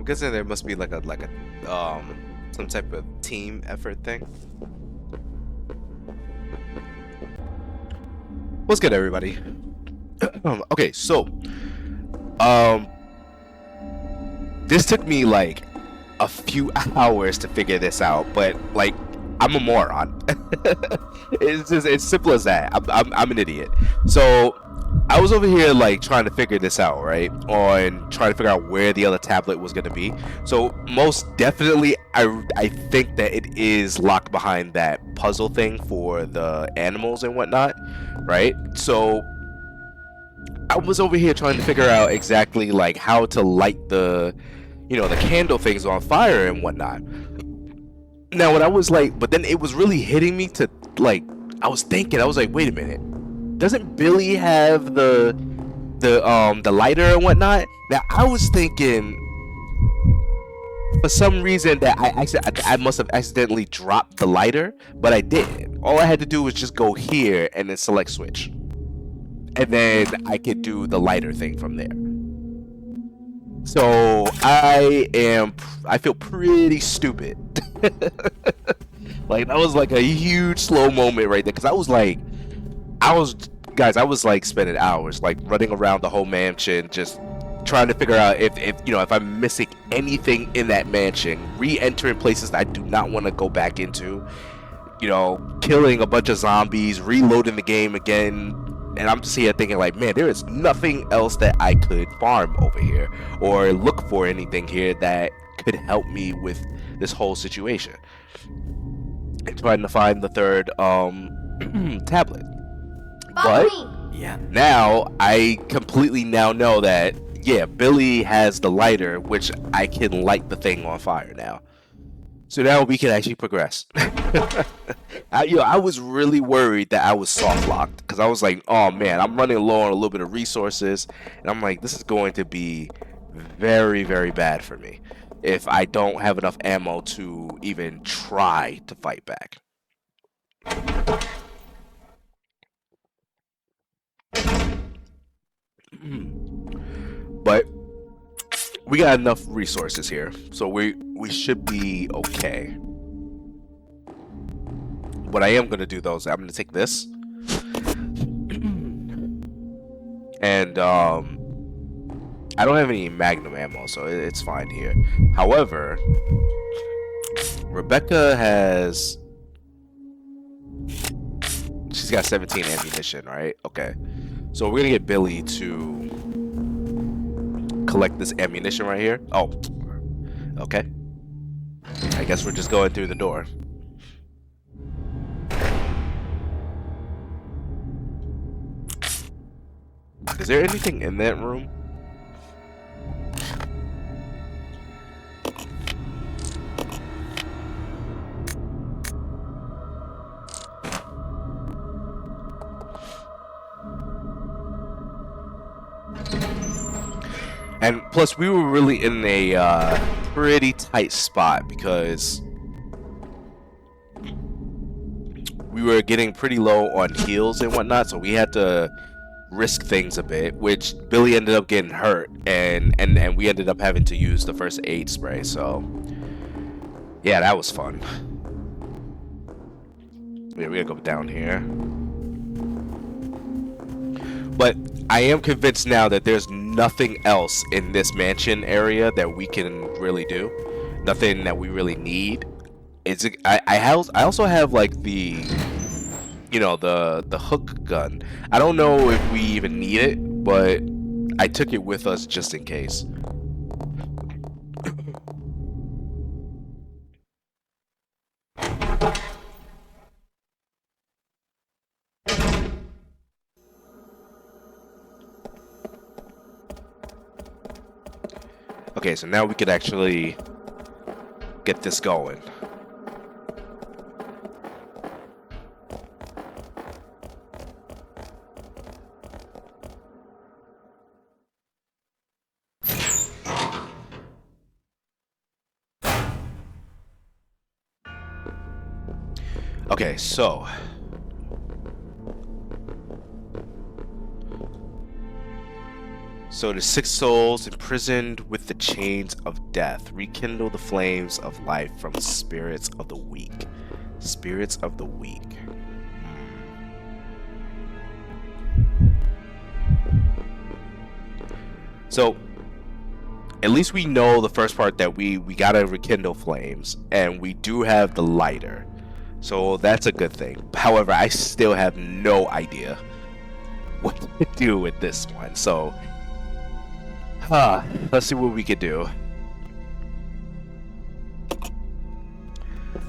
I'm guessing there must be like a some type of team effort thing. What's good, everybody? Okay, so this took me like a few hours to figure this out, but like I'm a moron. It's simple as that. I'm an idiot. So I was over here like trying to figure this out, right? On trying to figure out where the other tablet was gonna be. So most definitely, I think that it is locked behind that puzzle thing for the animals and whatnot, right? So I was over here trying to figure out exactly like how to light the, the candle things on fire and whatnot. Now, what I was like, but then it was really hitting me to like, I was like, wait a minute, doesn't Billy have the lighter and whatnot? Now I was thinking, for some reason that I must have accidentally dropped the lighter, but I didn't. All I had to do was just go here and then select switch, and then I could do the lighter thing from there. So I feel pretty stupid. Like that was like a huge slow moment right there, because I was like spending hours like running around the whole mansion just trying to figure out if I'm missing anything in that mansion, re-entering places that I do not want to go back into, killing a bunch of zombies, reloading the game again. And I'm just here thinking like, man, there is nothing else that I could farm over here or look for anything here that could help me with this whole situation. And trying to find the third tablet. But yeah, now I completely now know that, yeah, Billy has the lighter, which I can light the thing on fire now. So now we can actually progress. I was really worried that I was soft locked, because I was like, oh man, I'm running low on a little bit of resources, and I'm like, this is going to be very, very bad for me if I don't have enough ammo to even try to fight back. But we got enough resources here, so we should be okay. What I am gonna do though is I'm gonna take this, and I don't have any magnum ammo, so it's fine here. However, Rebecca she's got 17 ammunition, right? Okay, so we're gonna get Billy to collect this ammunition right here. Oh, okay. I guess we're just going through the door. Is there anything in that room? And plus, we were really in a pretty tight spot because we were getting pretty low on heals and whatnot, so we had to risk things a bit, which Billy ended up getting hurt, and we ended up having to use the first aid spray. So yeah, that was fun. Yeah, we're gonna go down here. But I am convinced now that there's nothing else in this mansion area that we can really do. Nothing that we really need. I also have like the hook gun. I don't know if we even need it, but I took it with us just in case. Okay, so now we could actually get this going. Okay, so So the 6 souls imprisoned with the chains of death rekindle the flames of life from spirits of the weak. Spirits of the weak. So at least we know the first part that we gotta rekindle flames, and we do have the lighter. So that's a good thing. However, I still have no idea what to do with this one. So let's see what we could do.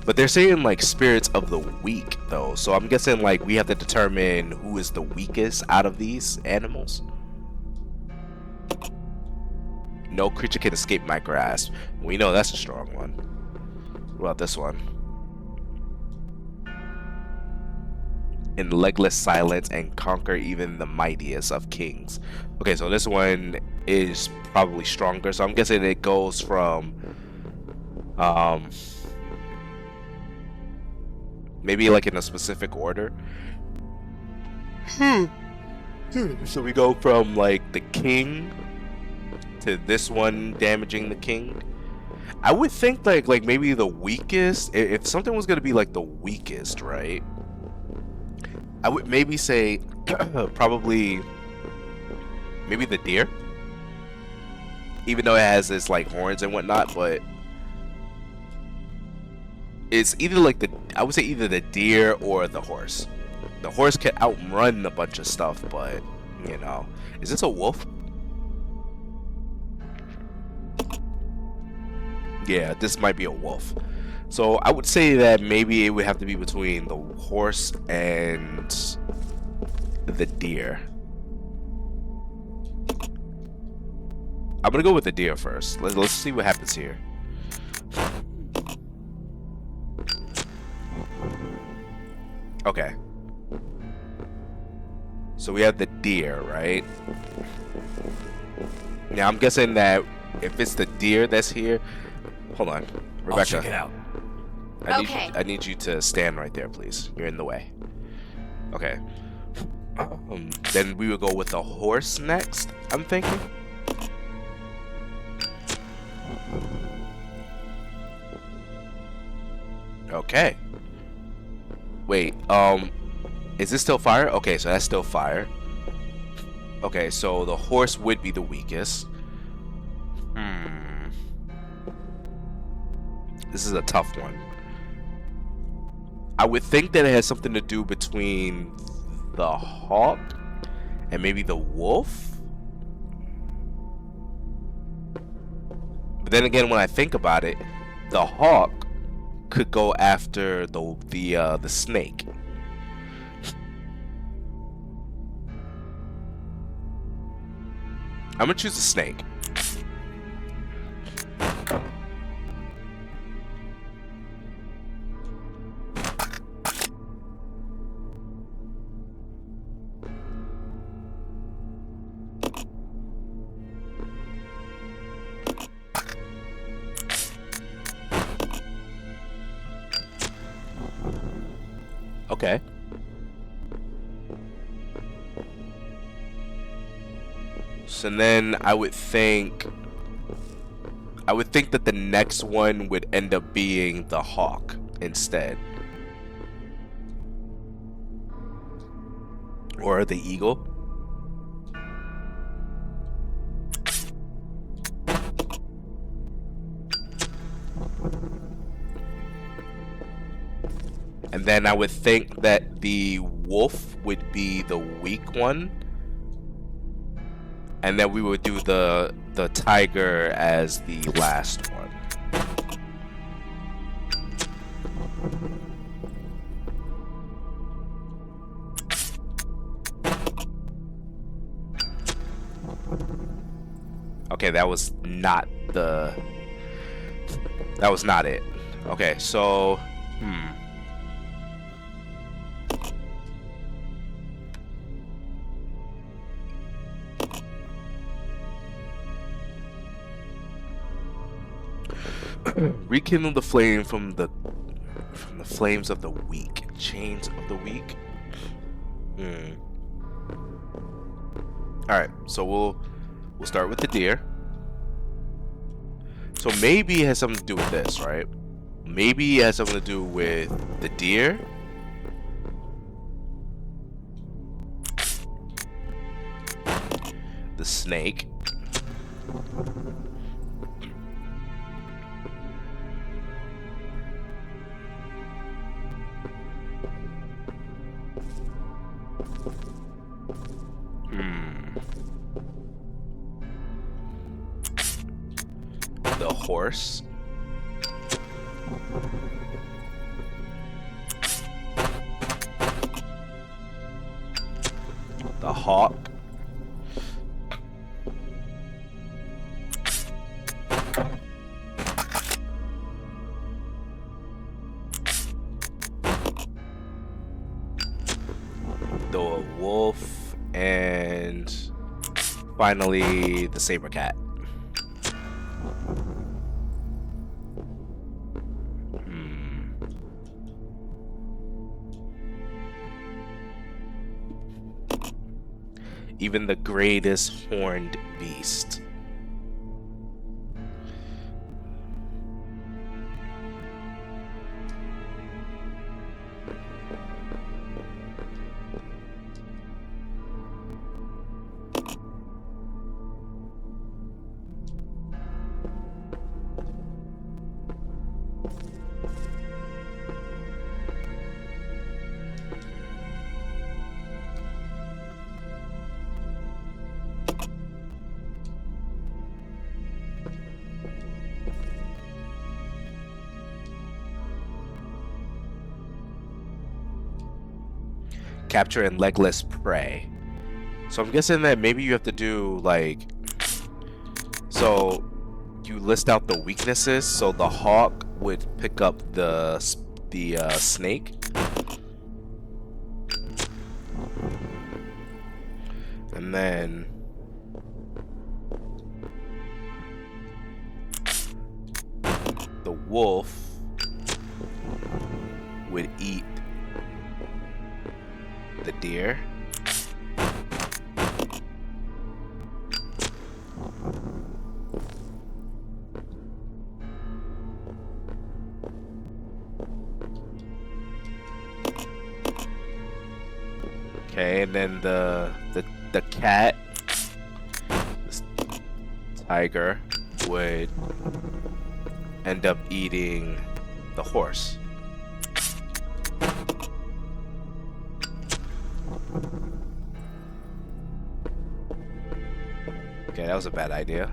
But they're saying like spirits of the weak though, so I'm guessing like we have to determine who is the weakest out of these animals. No creature can escape my grasp. We know that's a strong one. What about this one? In legless silence and conquer even the mightiest of kings. Okay, so this one is probably stronger, so I'm guessing it goes from maybe like in a specific order. So we go from like the king to this one damaging the king. I would think like maybe the weakest, if something was gonna be like the weakest, right? I would maybe say probably maybe the deer, even though it has its like horns and whatnot, but it's either like I would say either the deer or the horse. The horse can outrun a bunch of stuff, but you know, is this a wolf? Yeah, this might be a wolf. So I would say that maybe it would have to be between the horse and the deer. I'm gonna go with the deer first. Let's see what happens here. Okay. So we have the deer, right? Now I'm guessing that if it's the deer that's here, hold on, Rebecca. I'll check it out. I need you to stand right there, please. You're in the way. Okay. Then we would go with the horse next, I'm thinking. Okay. Wait, is this still fire? Okay, so that's still fire. Okay, so the horse would be the weakest. This is a tough one. I would think that it has something to do between the hawk and maybe the wolf. But then again, when I think about it, the hawk could go after the snake. I'm gonna choose the snake. Okay. So then I would think that the next one would end up being the hawk instead. Or the eagle. And then I would think that the wolf would be the weak one. And then we would do the tiger as the last one. Okay, that was not it. Okay, so rekindle the flame from the flames of the weak. Chains of the weak. Alright, so We'll start with the deer. So maybe it has something to do with this, right? Maybe it has something to do with the deer. The snake. The horse. The hawk. The wolf, and finally the saber cat. Even the greatest horned beast. Capture and legless prey. So I'm guessing that maybe you have to do like, so you list out the weaknesses. So the hawk would pick up the snake. And then the wolf would eat the deer. Okay, and then the cat, this tiger, would end up eating the horse. Okay, that was a bad idea.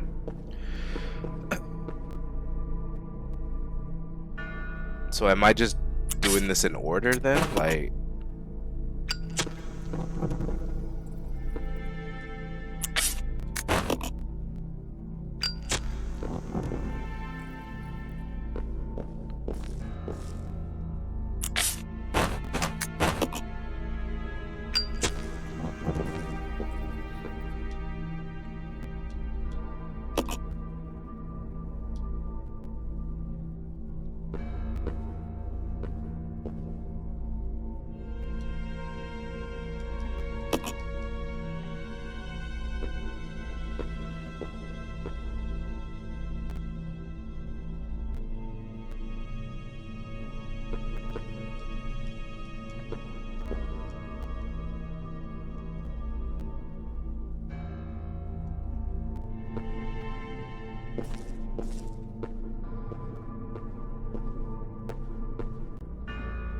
So am I just doing this in order then? Like,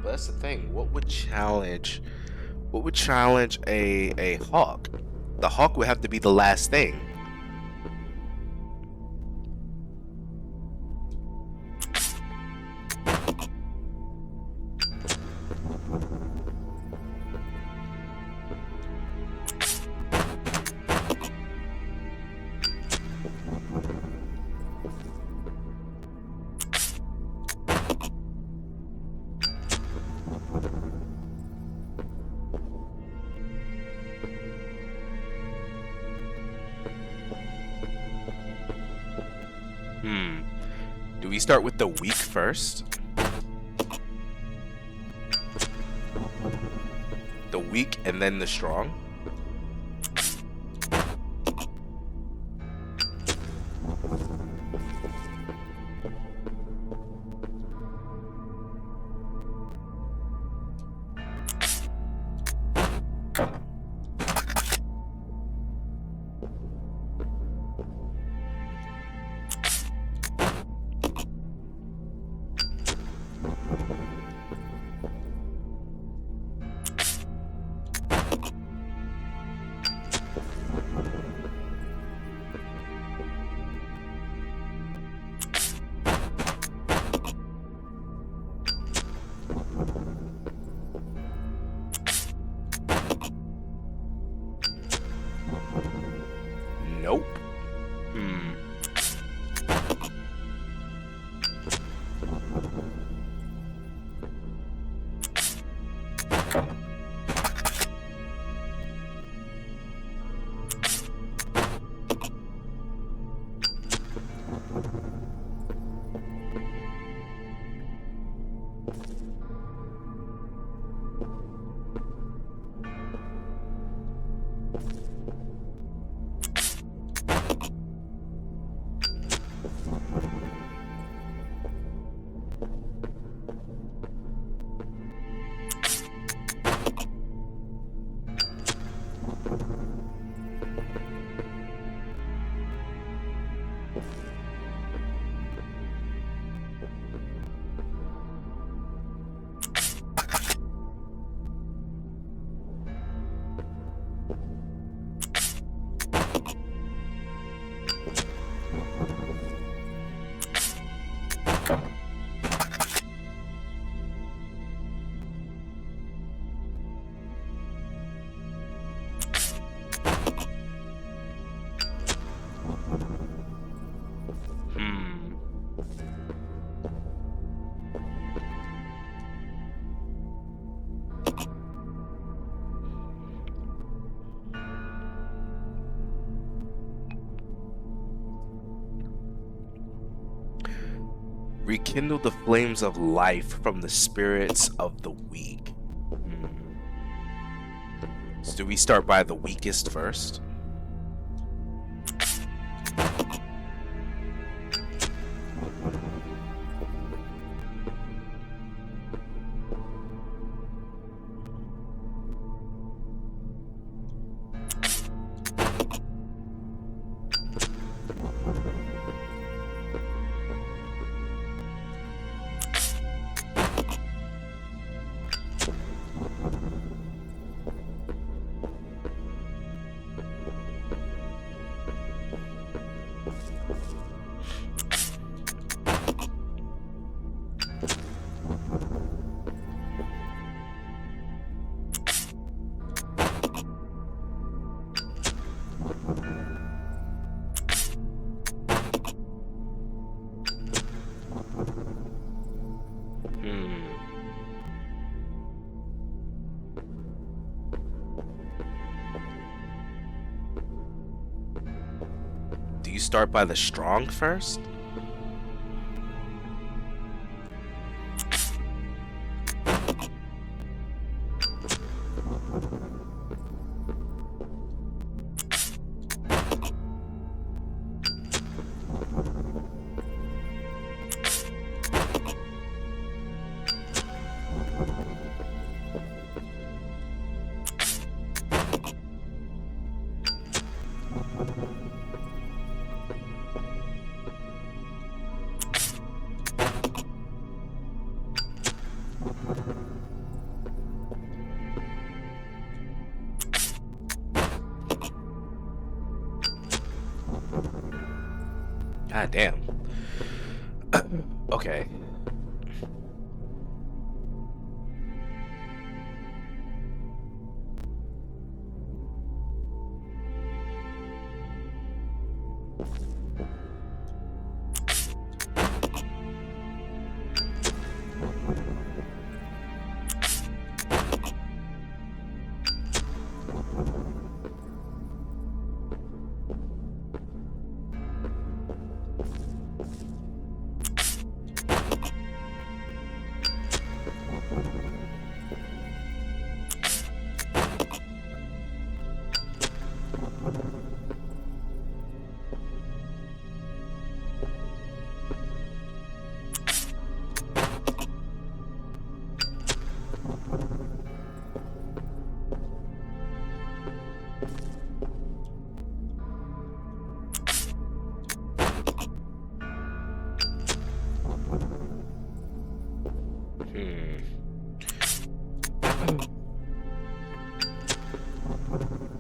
but that's the thing. What would challenge a hawk? The hawk would have to be the last thing. Do we start with the weak first? The weak and then the strong? Rekindle the flames of life from the spirits of the weak. So do we start by the weakest first? Do you start by the strong first? God damn. Okay.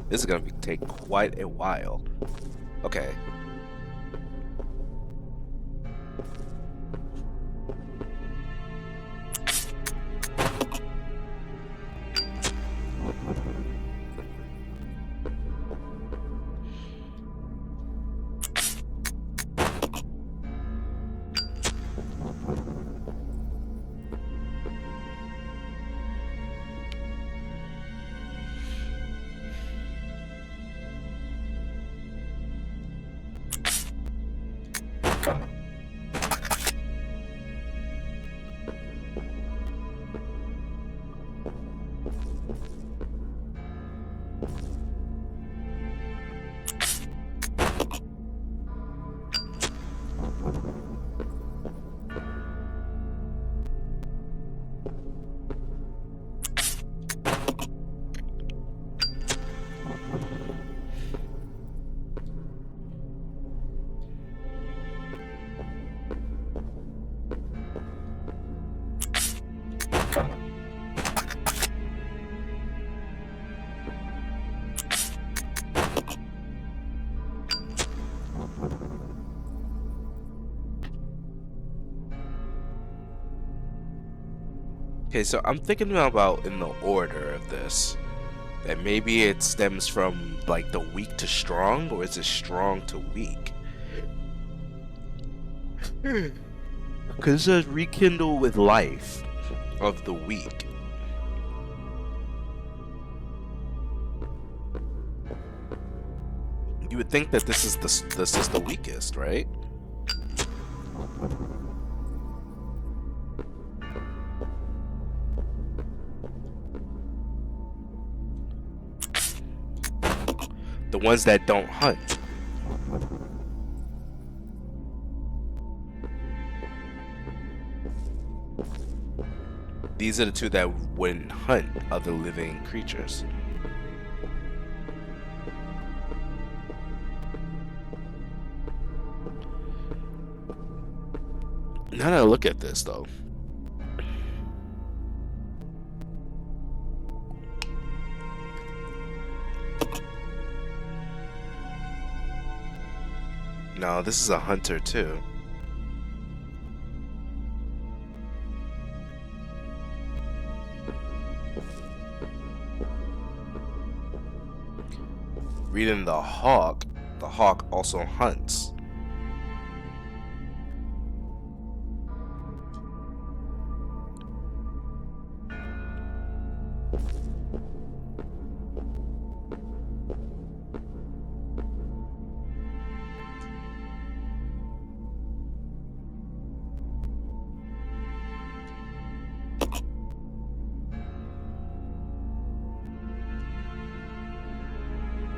This is gonna take quite a while. Okay. Okay, so I'm thinking about in the order of this. That maybe it stems from like the weak to strong, or is it strong to weak? Because it says rekindle with life of the weak. You would think that this is the weakest, right? The ones that don't hunt. These are the two that wouldn't hunt other living creatures. Now that I look at this, though, no, this is a hunter too. Reading the hawk also hunts.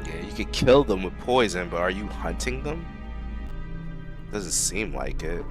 You could kill them with poison, but are you hunting them? Doesn't seem like it.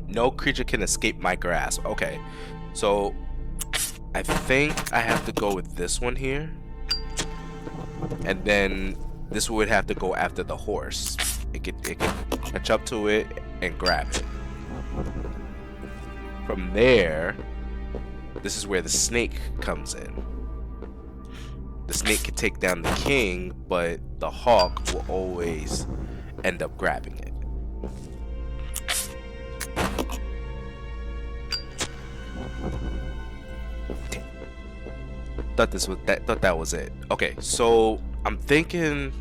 No creature can escape my grasp. Okay, so I think I have to go with this one here, and then this would have to go after the horse. It could catch up to it and grab it. From there, this is where the snake comes in. The snake can take down the king, but the hawk will always end up grabbing it. Thought that was it. Okay, so I'm thinking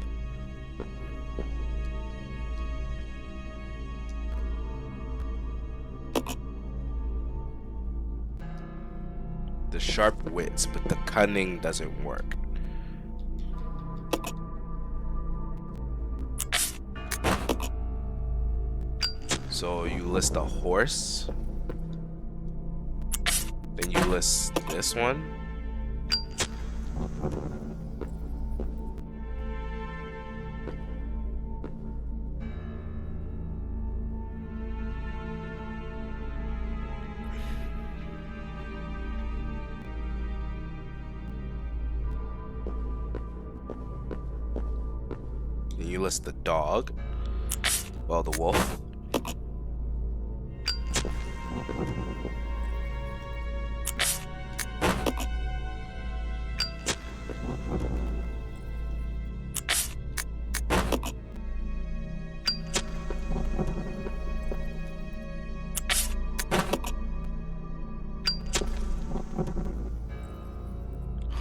the sharp wits, but the cunning doesn't work. So you list a horse. Then you list this one. Then you list the dog. Well, the wolf.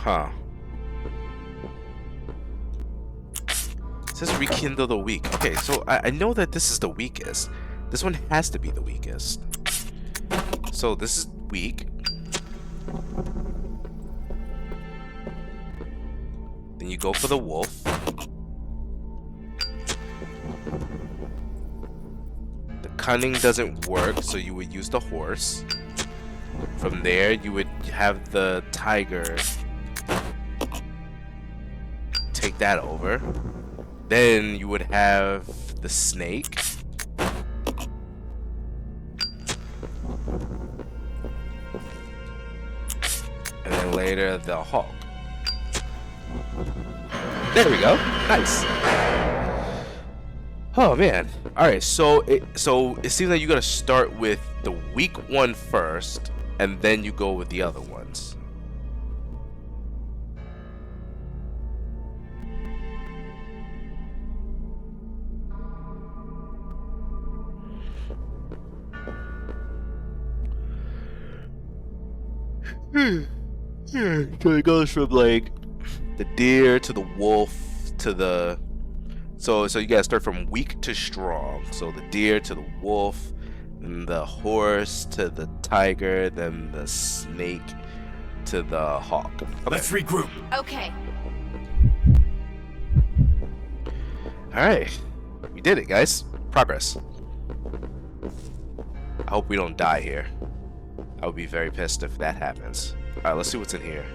Huh. It says rekindle the weak. Okay, so I know that this is the weakest. This one has to be the weakest. So this is weak. Then you go for the wolf. The cunning doesn't work, so you would use the horse. From there, you would have the tiger. Take that over. Then you would have the snake. And then later the hawk. There we go. Nice. Oh man. All right. So it seems like you gotta start with the weak one first, and then you go with the other ones. So it goes from like the deer to the wolf to the so you gotta start from weak to strong. So the deer to the wolf, then the horse to the tiger, then the snake to the hawk. Okay. Let's regroup. Okay. Alright. We did it, guys. Progress. I hope we don't die here. I would be very pissed if that happens. Alright, let's see what's in here.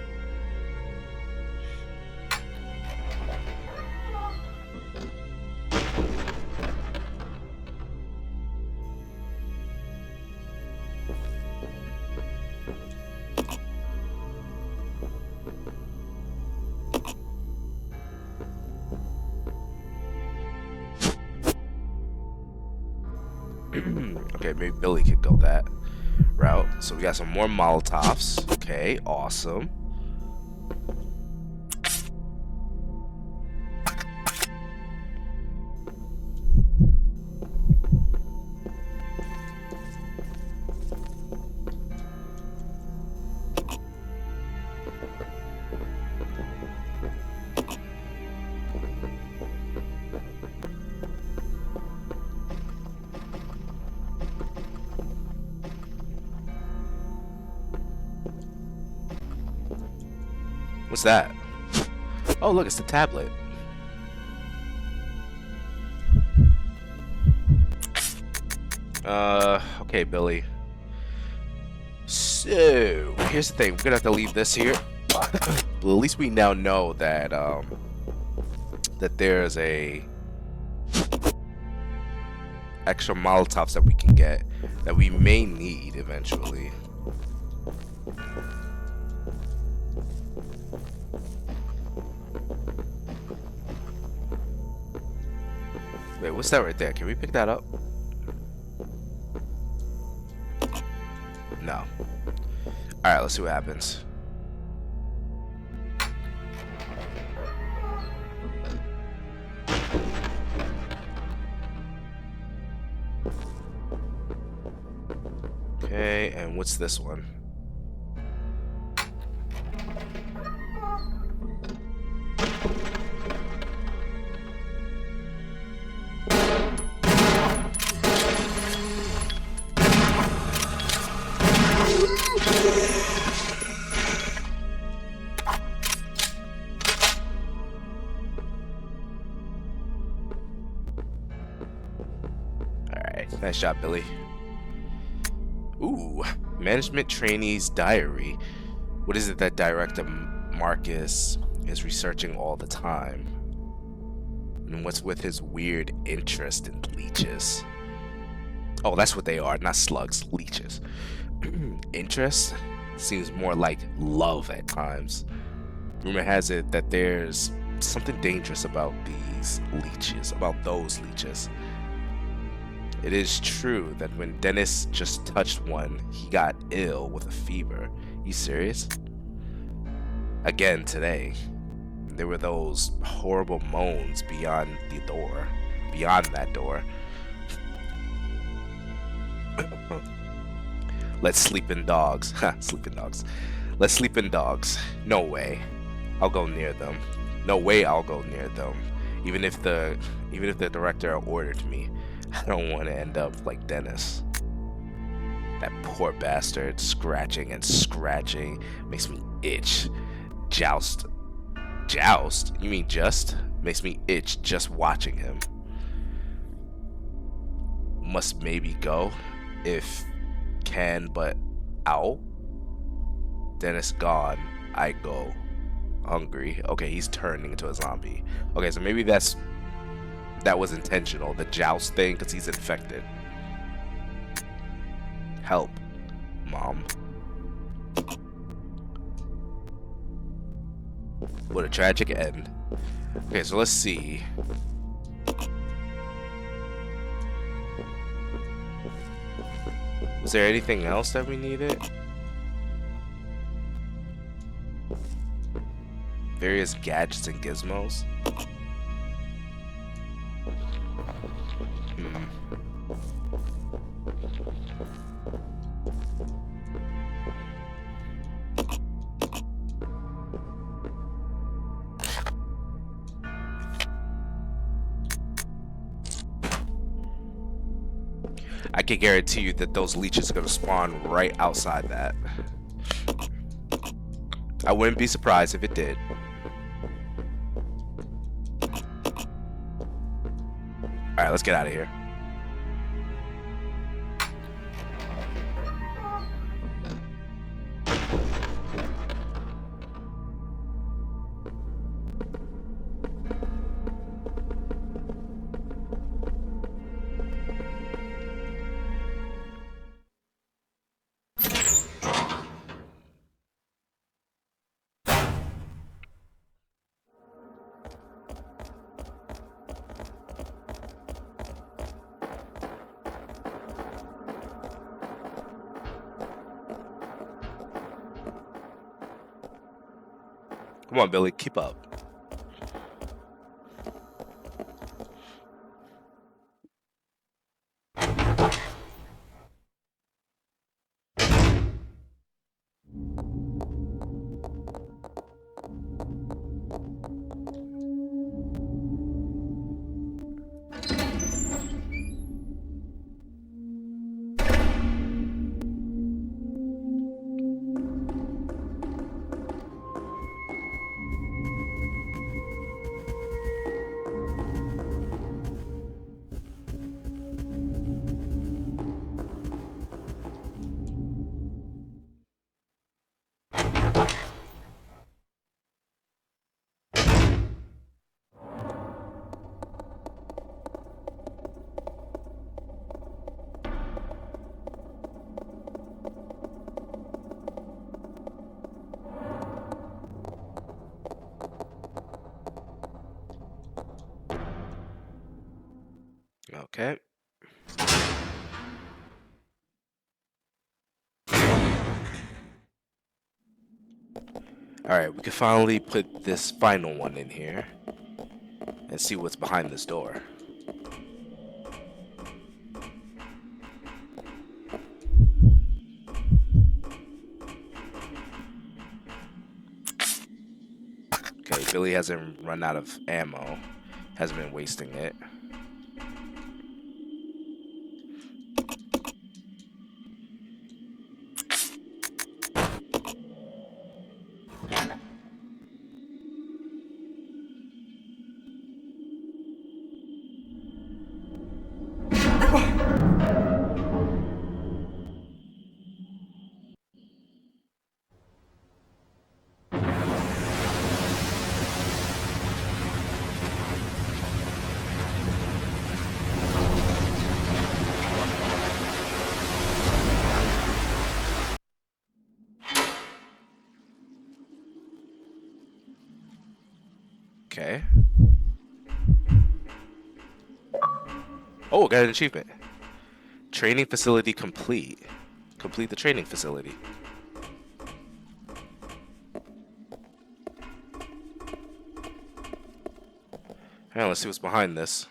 Okay, maybe Billy could go that route. So we got some more Molotovs. Okay, awesome. What's that? Oh, look, it's the tablet. Okay, Billy. So, here's the thing. We're gonna have to leave this here. Well, at least we now know that, that there's a extra Molotovs that we can get that we may need eventually. Wait, what's that right there? Can we pick that up? No. Alright, let's see what happens. Okay, and what's this one? That Nice job, Billy. Ooh, management trainee's diary. What is it that Director Marcus is researching all the time? And what's with his weird interest in leeches? Oh, that's what they are, not slugs, leeches. Interest seems more like love at times. Rumor has it that there's something dangerous about these leeches, about those leeches. It is true that when Dennis just touched one, he got ill with a fever. You serious? Again today. There were those horrible moans beyond that door. Let's sleep in dogs. Sleeping dogs. Let's sleep in dogs. No way. I'll go near them. No way I'll go near them. Even if the director ordered me. I don't want to end up like Dennis. That poor bastard, scratching and scratching makes me itch. Joust? You mean just? Makes me itch just watching him. Must maybe go if can, but ow. Dennis gone, I go. Hungry. Okay, he's turning into a zombie. Okay, so maybe that was intentional, the joust thing, because he's infected. Help, Mom. What a tragic end. Okay, so let's see. Was there anything else that we needed? Various gadgets and gizmos. I can guarantee you that those leeches are gonna spawn right outside that. I wouldn't be surprised if it did. Alright, let's get out of here. Come on, Billy, keep up. Okay. Alright, we can finally put this final one in here and see what's behind this door. Okay, Billy hasn't run out of ammo. Hasn't been wasting it. Okay. Oh, got an achievement. Training facility complete. Complete the training facility. Alright, let's see what's behind this.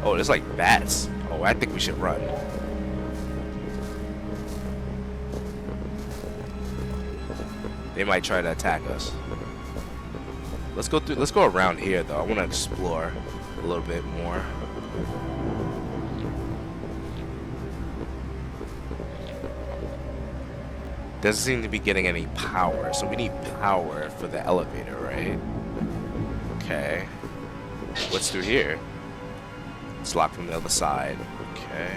Oh, there's like bats. Oh, I think we should run. They might try to attack us. Let's go through. Let's go around here, though. I want to explore a little bit more. Doesn't seem to be getting any power, so we need power for the elevator, right? Okay. What's through here? It's locked from the other side. Okay.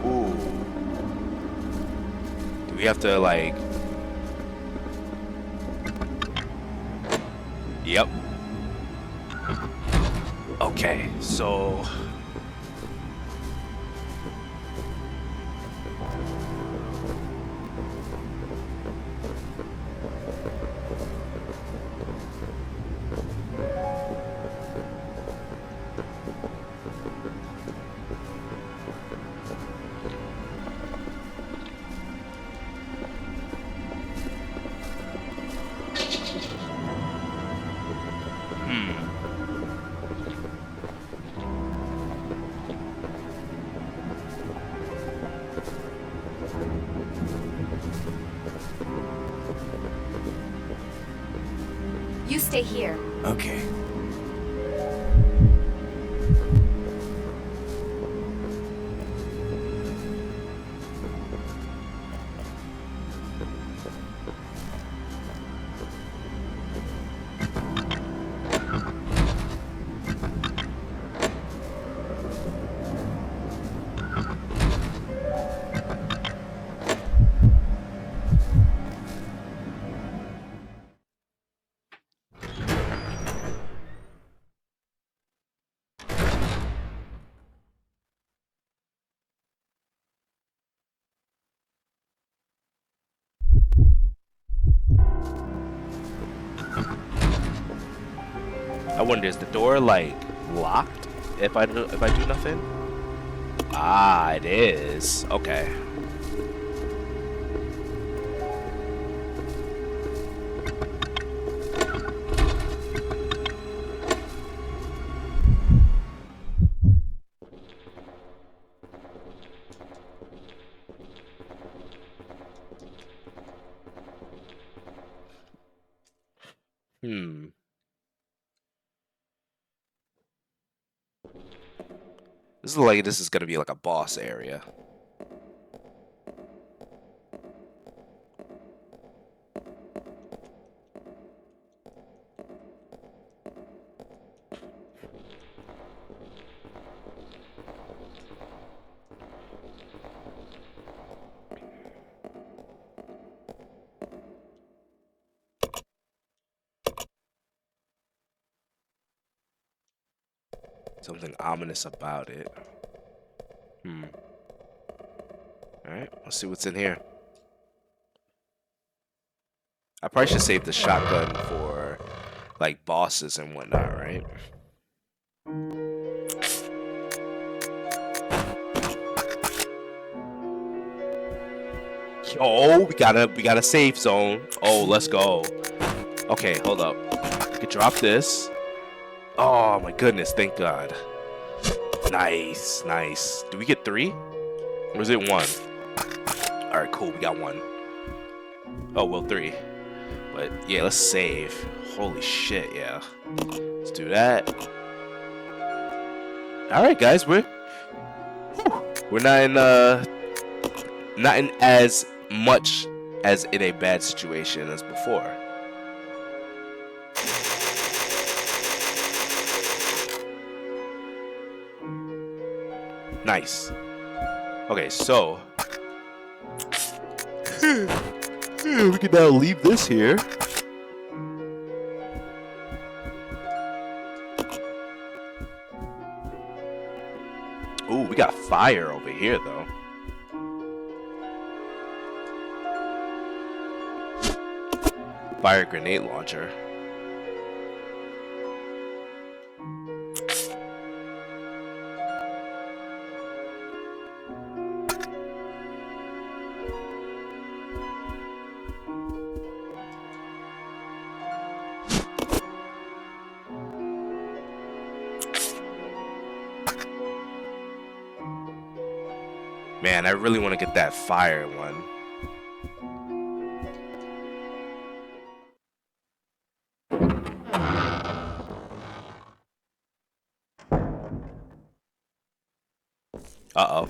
Ooh. Do we have to like... Yep. Okay, so... You stay here. Okay. I wonder, is the door like locked if I do nothing? Ah, it is. Okay. This is gonna be like a boss area. Something ominous about it. Alright, let's see what's in here. I probably should save the shotgun for like bosses and whatnot, right? Oh, we got a safe zone. Oh, let's go. Okay, hold up. We could drop this. Oh my goodness, thank God. Nice, nice. Do we get 3? Or is it 1? Alright, cool, we got 1. Oh, well, 3. But yeah, let's save. Holy shit, yeah. Let's do that. Alright guys, we're not in as much as in a bad situation as before. Nice. Okay, so we can now leave this here. Ooh, we got fire over here, though. Fire grenade launcher. Man, I really want to get that fire one. Uh-oh.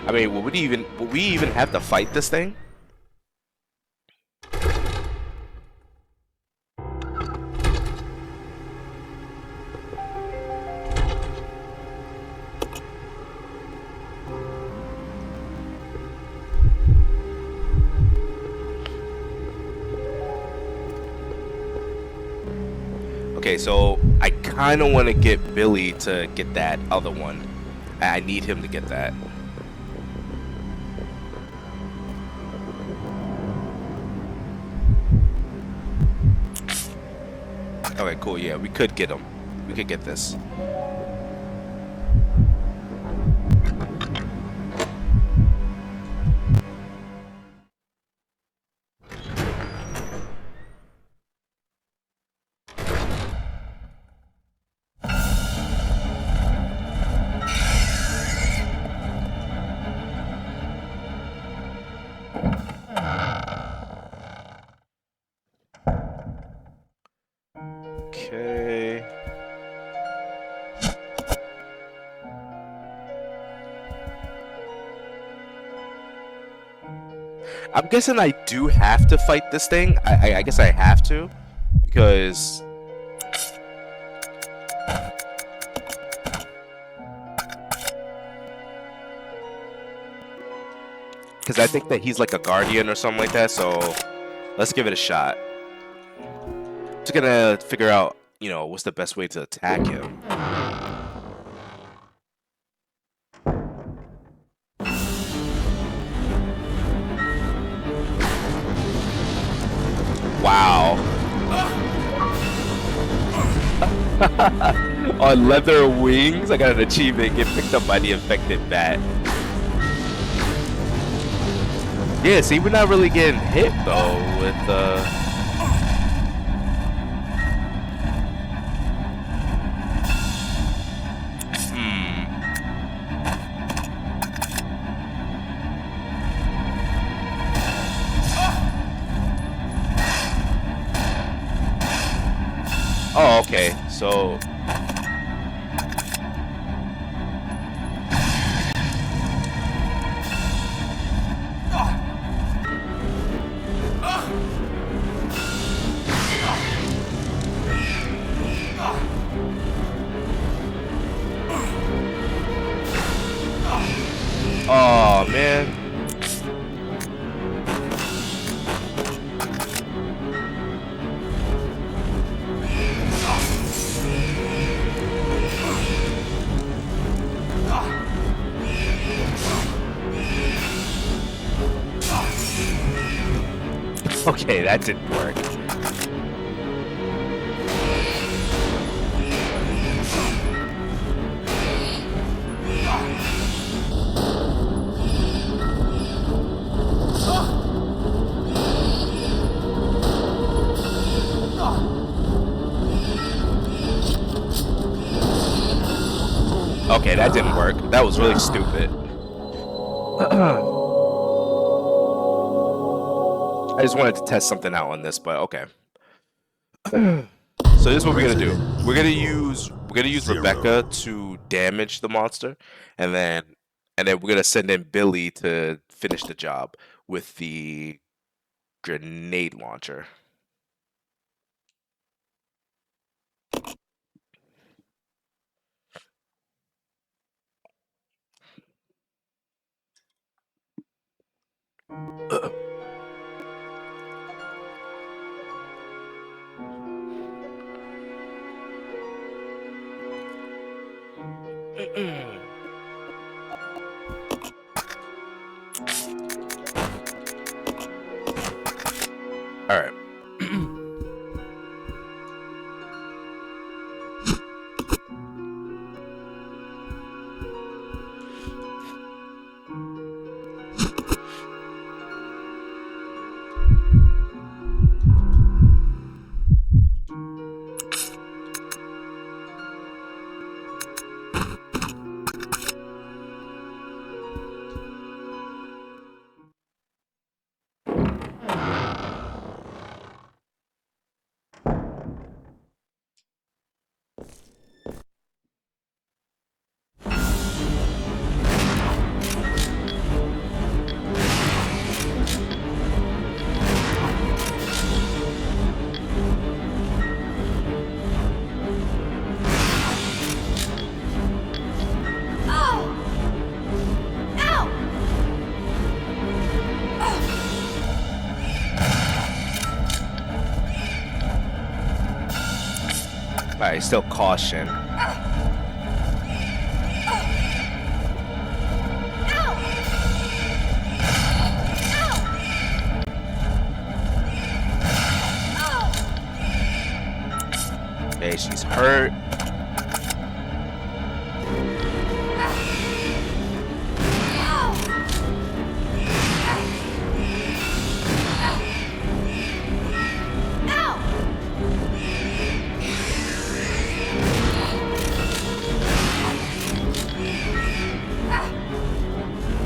I mean, would we even have to fight this thing? Okay, so I kind of want to get Billy to get that other one. I need him to get that. Okay, cool. Yeah, we could get him. We could get this. Okay. I'm guessing I do have to fight this thing. I guess I have to, because I think that he's like a guardian or something like that. So let's give it a shot. Just gonna figure out, you know, what's the best way to attack him. Wow. On leather wings, I got an achievement. Get picked up by the infected bat. Yeah, see, we're not really getting hit though with Oh, okay. So oh man. Okay, that didn't work. Okay, that didn't work. That was really stupid. I just wanted to test something out on this, but okay. So this is what we're gonna do. We're gonna use Rebecca to damage the monster, and then we're gonna send in Billy to finish the job with the grenade launcher. All right. Alright, still caution. Okay, she's hurt.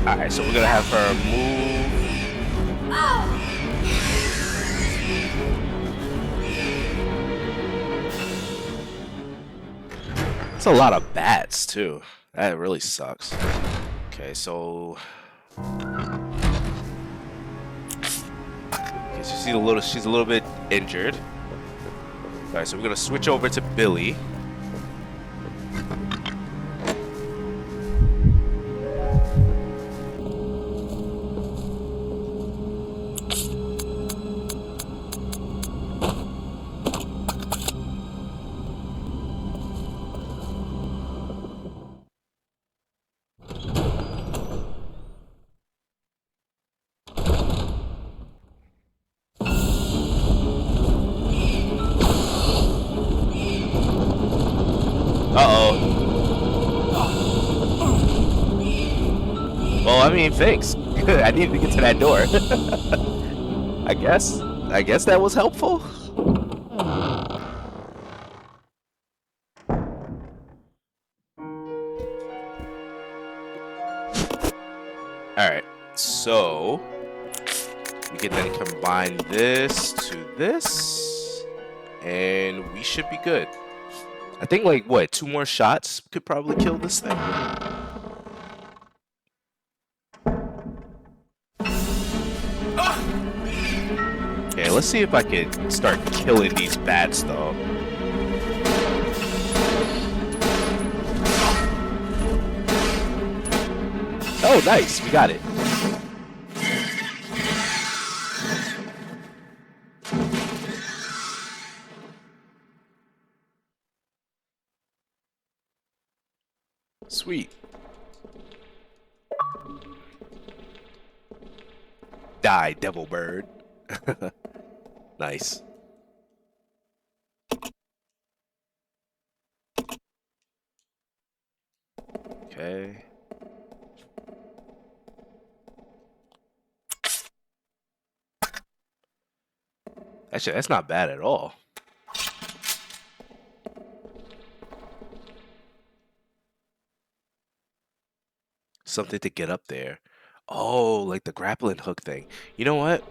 Alright, so we're gonna have her move. It's a lot of bats too. That really sucks. Okay, so she's a little bit injured. Alright, so we're gonna switch over to Billy. Uh-oh. Well, I mean, thanks. I needed to get to that door. I guess that was helpful. Alright, so we can then combine this to this, and we should be good. I think, like, what, 2 more shots could probably kill this thing? Okay, let's see if I can start killing these bats, though. Oh, nice, we got it. Sweet. Die, devil bird. Nice. Okay. Actually, that's not bad at all. something to get up there. Oh, like the grappling hook thing. You know what?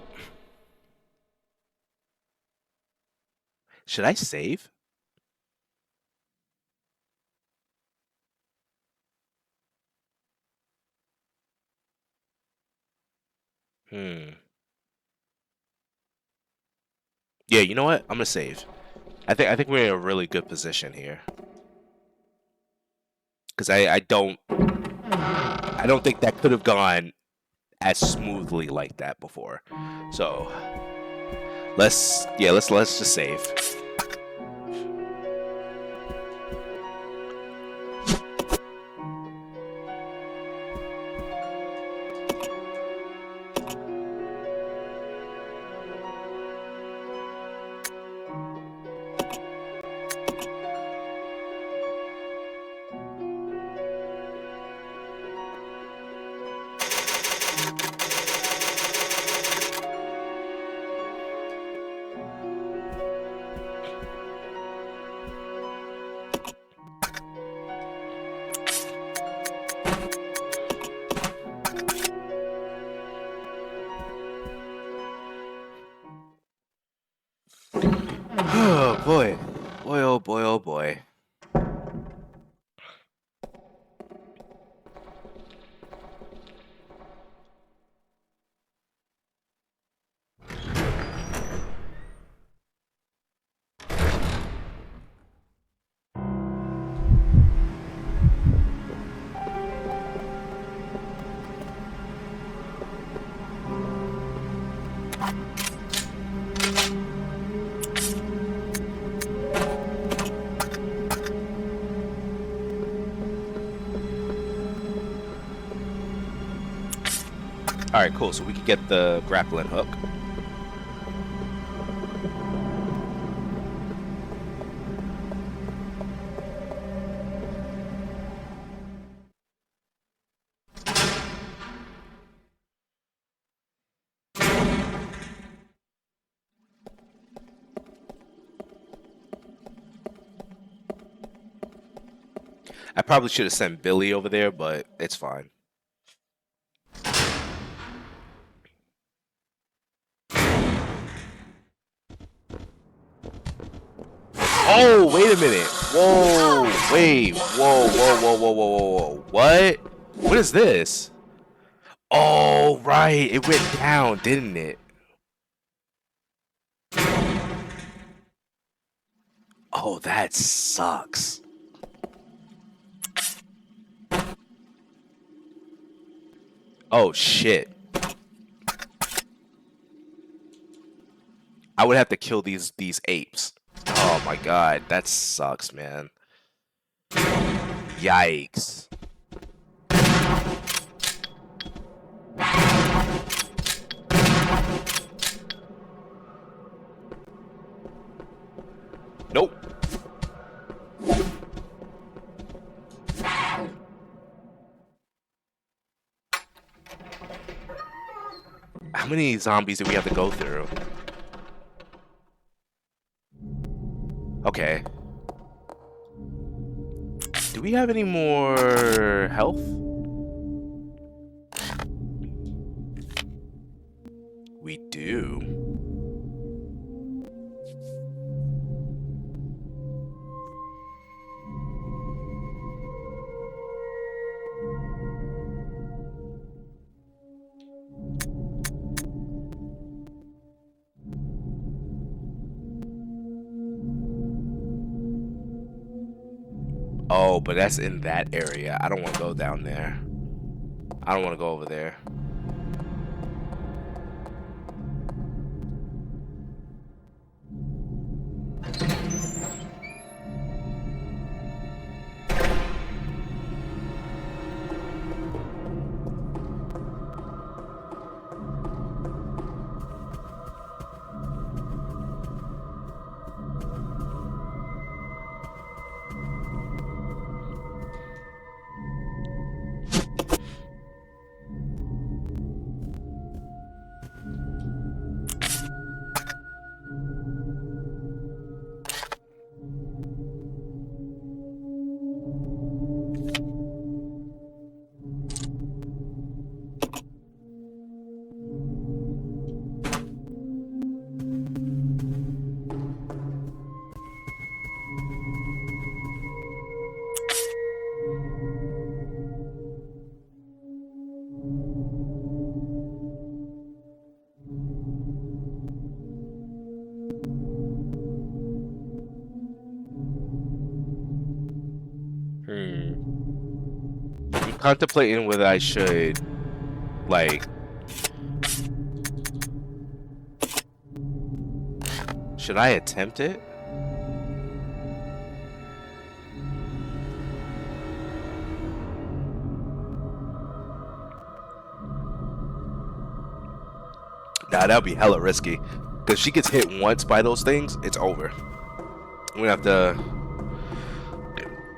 Should I save? Hmm. Yeah, you know what? I'm gonna save. I think we're in a really good position here. Because I don't think that could have gone as smoothly like that before. So let's just save. Oh boy. Boy oh boy oh boy. Alright, cool. So we can get the grappling hook. I probably should have sent Billy over there, but it's fine. Oh, wait a minute. Whoa, wait. Whoa, whoa, whoa, whoa, whoa, whoa, whoa. What? What is this? Oh, right. It went down, didn't it? Oh, that sucks. Oh, shit. I would have to kill these apes. Oh my god, that sucks, man. Yikes. Nope. How many zombies do we have to go through? Okay. Do we have any more health? We do. Oh, but that's in that area. I don't want to go down there. I don't want to go over there. contemplating whether I should, like, should I attempt it? Nah, that'd be hella risky. Cause she gets hit once by those things, it's over. I'm gonna have to.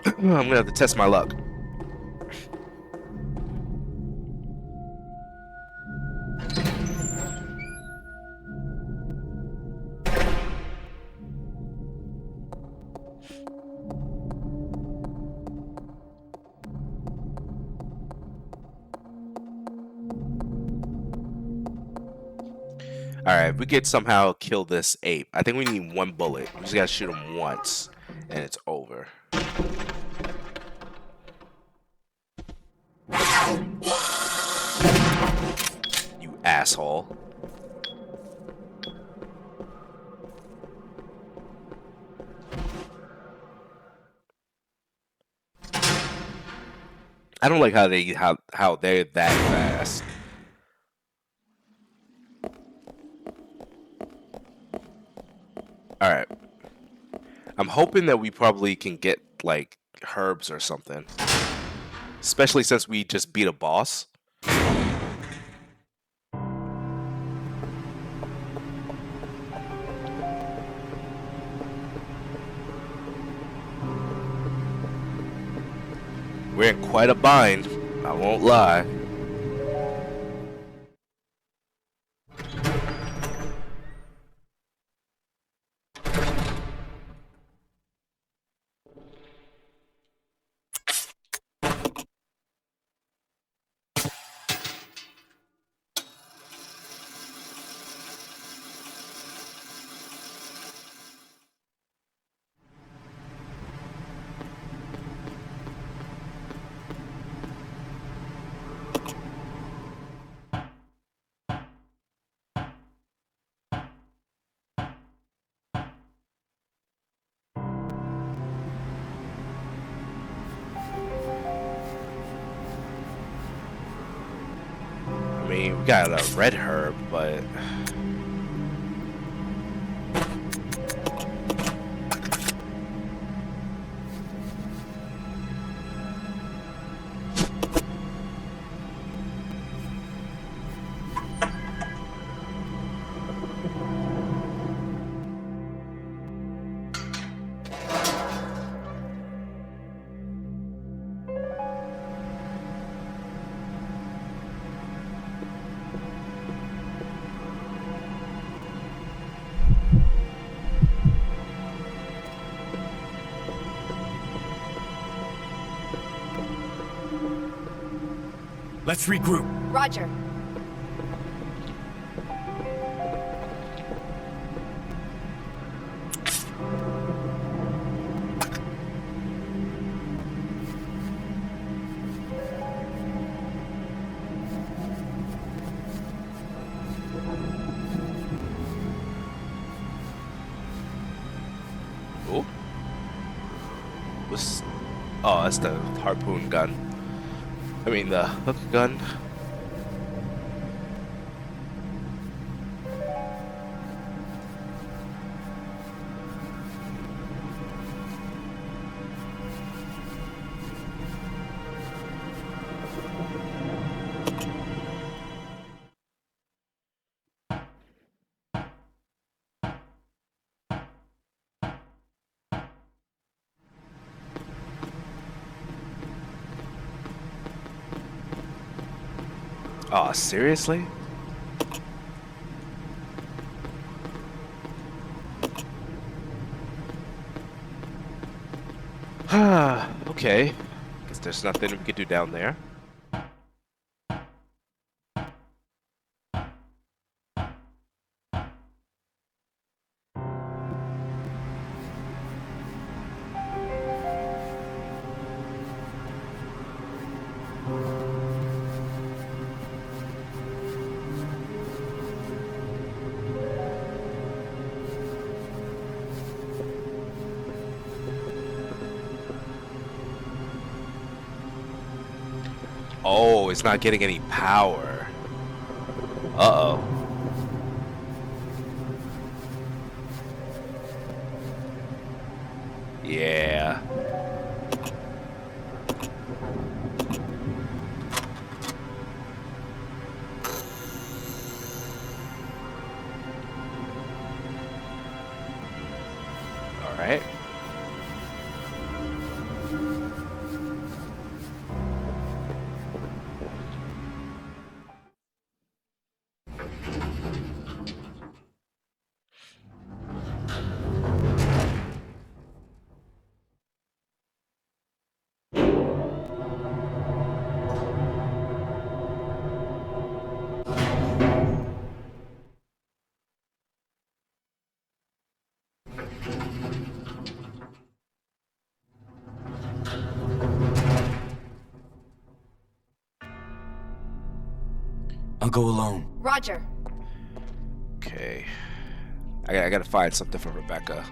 I'm gonna have to test my luck. Alright, if we could somehow kill this ape. I think we need one bullet. We just gotta shoot him once, and it's over. You asshole. I don't like how they're that fast. Alright. I'm hoping that we probably can get, like, herbs or something. Especially since we just beat a boss. We're in quite a bind, I won't lie. I mean, we got a red herb, but... Let's regroup. Roger. Oh? Oh, that's the harpoon gun. I mean, the hook gun. Oh, seriously? Okay. Guess there's nothing we could do down there. Oh, it's not getting any power. Uh-oh. Yeah. All right. I'll go alone. Roger. Okay. I gotta find something for Rebecca.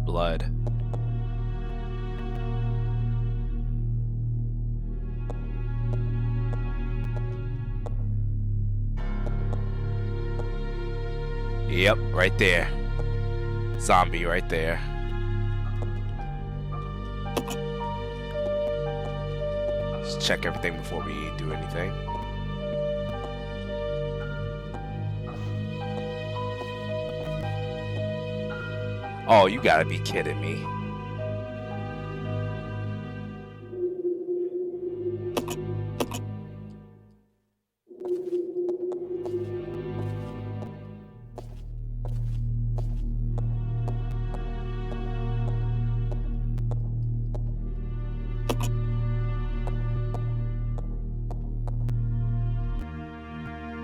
Blood. Yep, right there. Zombie right there. Let's check everything before we do anything. Oh, you gotta be kidding me.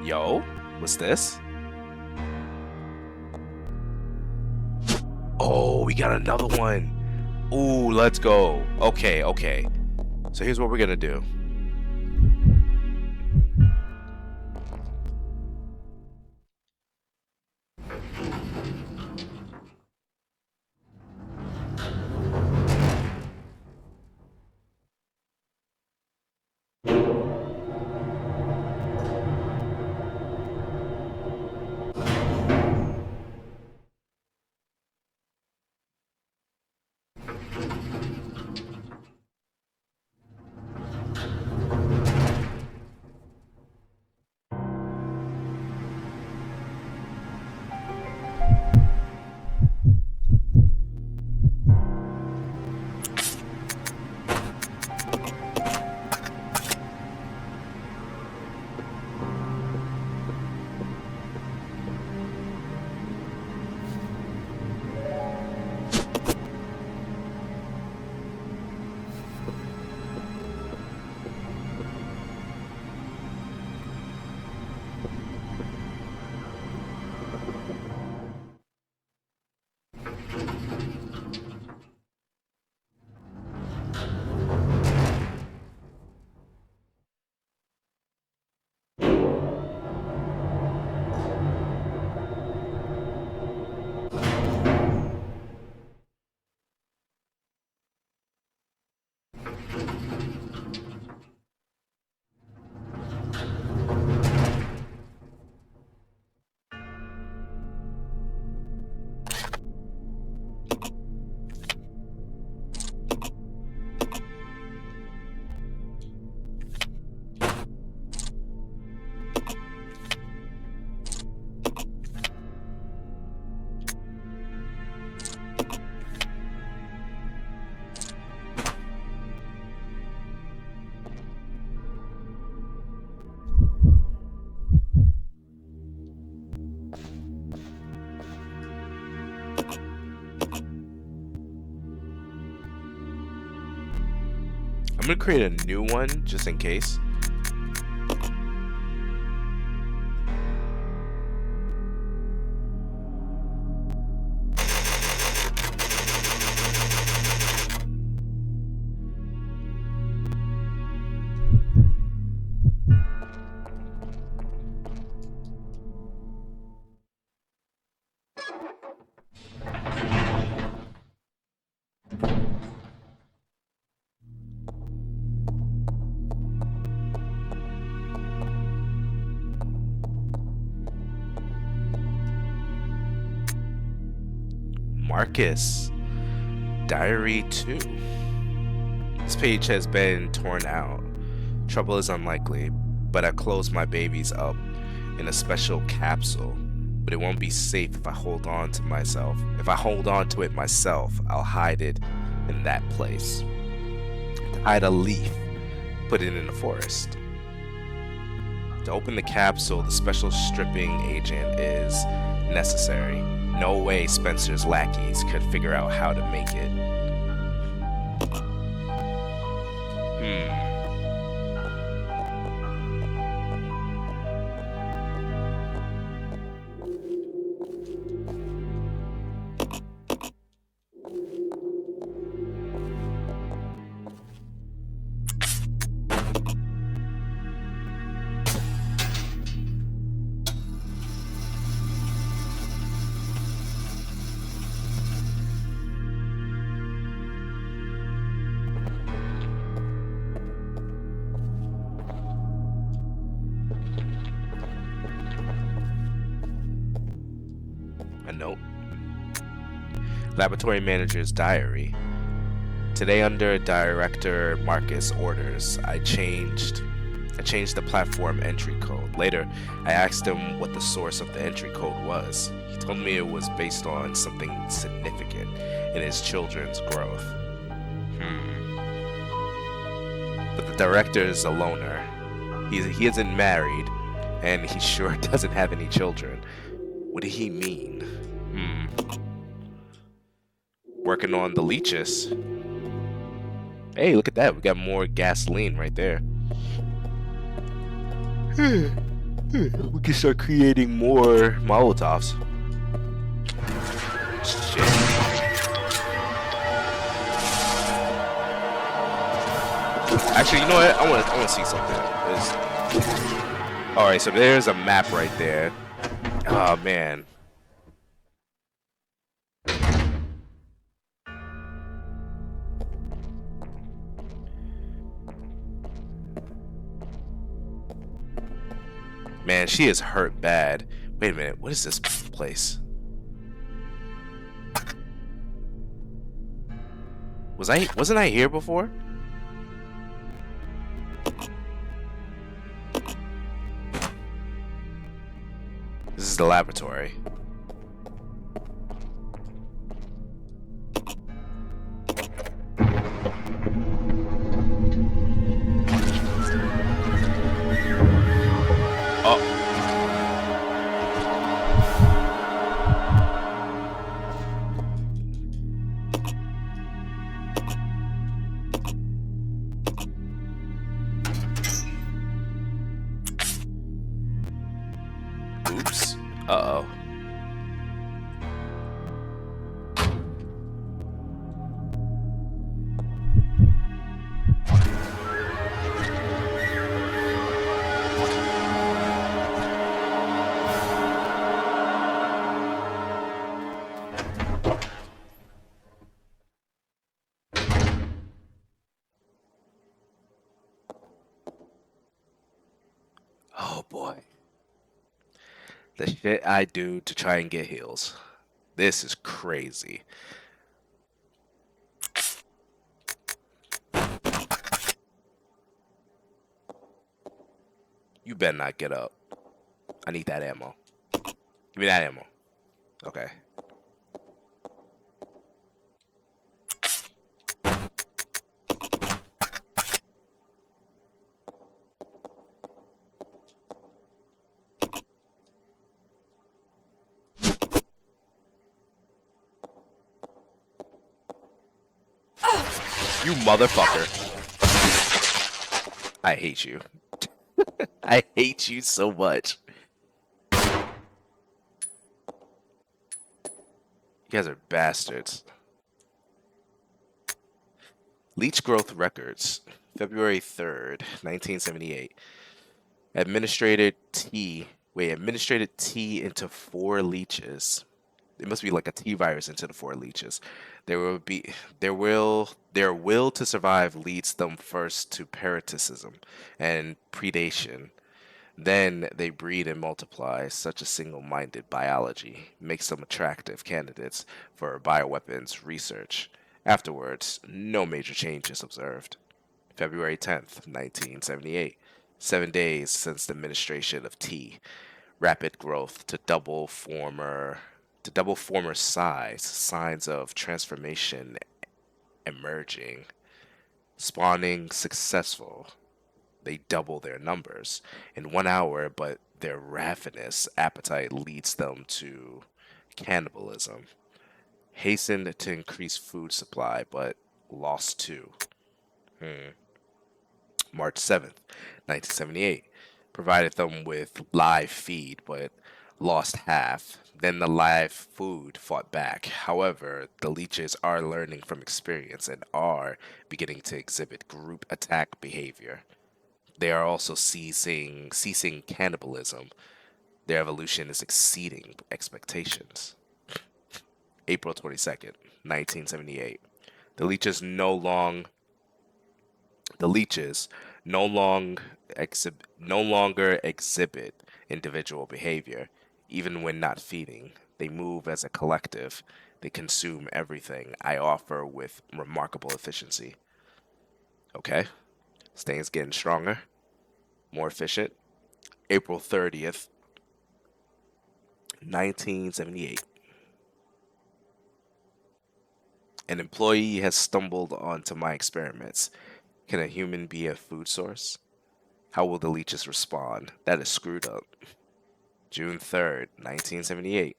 Yo, what's this? Oh, we got another one. Ooh, let's go. Okay, okay. So here's what we're gonna do. I'm gonna create a new one just in case. Marcus, Diary 2. This page has been torn out. Trouble is unlikely, but I close my babies up in a special capsule. But it won't be safe if I hold on to myself. If I hold on to it myself, I'll hide it in that place. Hide a leaf, put it in the forest. To open the capsule, the special stripping agent is necessary. No way Spencer's lackeys could figure out how to make it. A note. Laboratory Manager's Diary. Today, under Director Marcus' orders, I changed the platform entry code. Later, I asked him what the source of the entry code was. He told me it was based on something significant in his children's growth. But the director is a loner. He isn't married, and he sure doesn't have any children. What did he mean? Working on the leeches. Hey, look at that. We got more gasoline right there. We can start creating more Molotovs. Shit. Actually, you know what? I want to see something. All right, so there's a map right there. Oh man. Man, she is hurt bad. Wait a minute, what is this place? Wasn't I here before? This is the laboratory. Oops. Uh-oh. Oh boy. The shit I do to try and get heals. This is crazy. You better not get up. I need that ammo. Give me that ammo. Okay. You motherfucker. I hate you. I hate you so much. You guys are bastards. Leech growth records. February 3rd, 1978. Administrated T into four leeches. It must be like a T virus into the four leeches. There will be their will to survive leads them first to parasitism and predation. Then they breed and multiply. Such a single-minded biology makes them attractive candidates for bioweapons research. Afterwards, no major changes observed. February 10th, 1978. 7 days since the administration of T. Rapid growth to double former size. Signs of transformation emerging. Spawning successful. They double their numbers in 1 hour, but their ravenous appetite leads them to cannibalism. Hastened to increase food supply, but lost two. March 7th, 1978. Provided them with live feed, but lost half. Then the live food fought back. However, the leeches are learning from experience and are beginning to exhibit group attack behavior. They are also ceasing cannibalism. Their evolution is exceeding expectations. April 22nd, 1978. The leeches the leeches no longer exhibit individual behavior, even when not feeding. They move as a collective. They consume everything I offer with remarkable efficiency. Okay, this thing's getting stronger, more efficient. April 30th, 1978. An employee has stumbled onto my experiments. Can a human be a food source? How will the leeches respond? That is screwed up. June 3rd, 1978.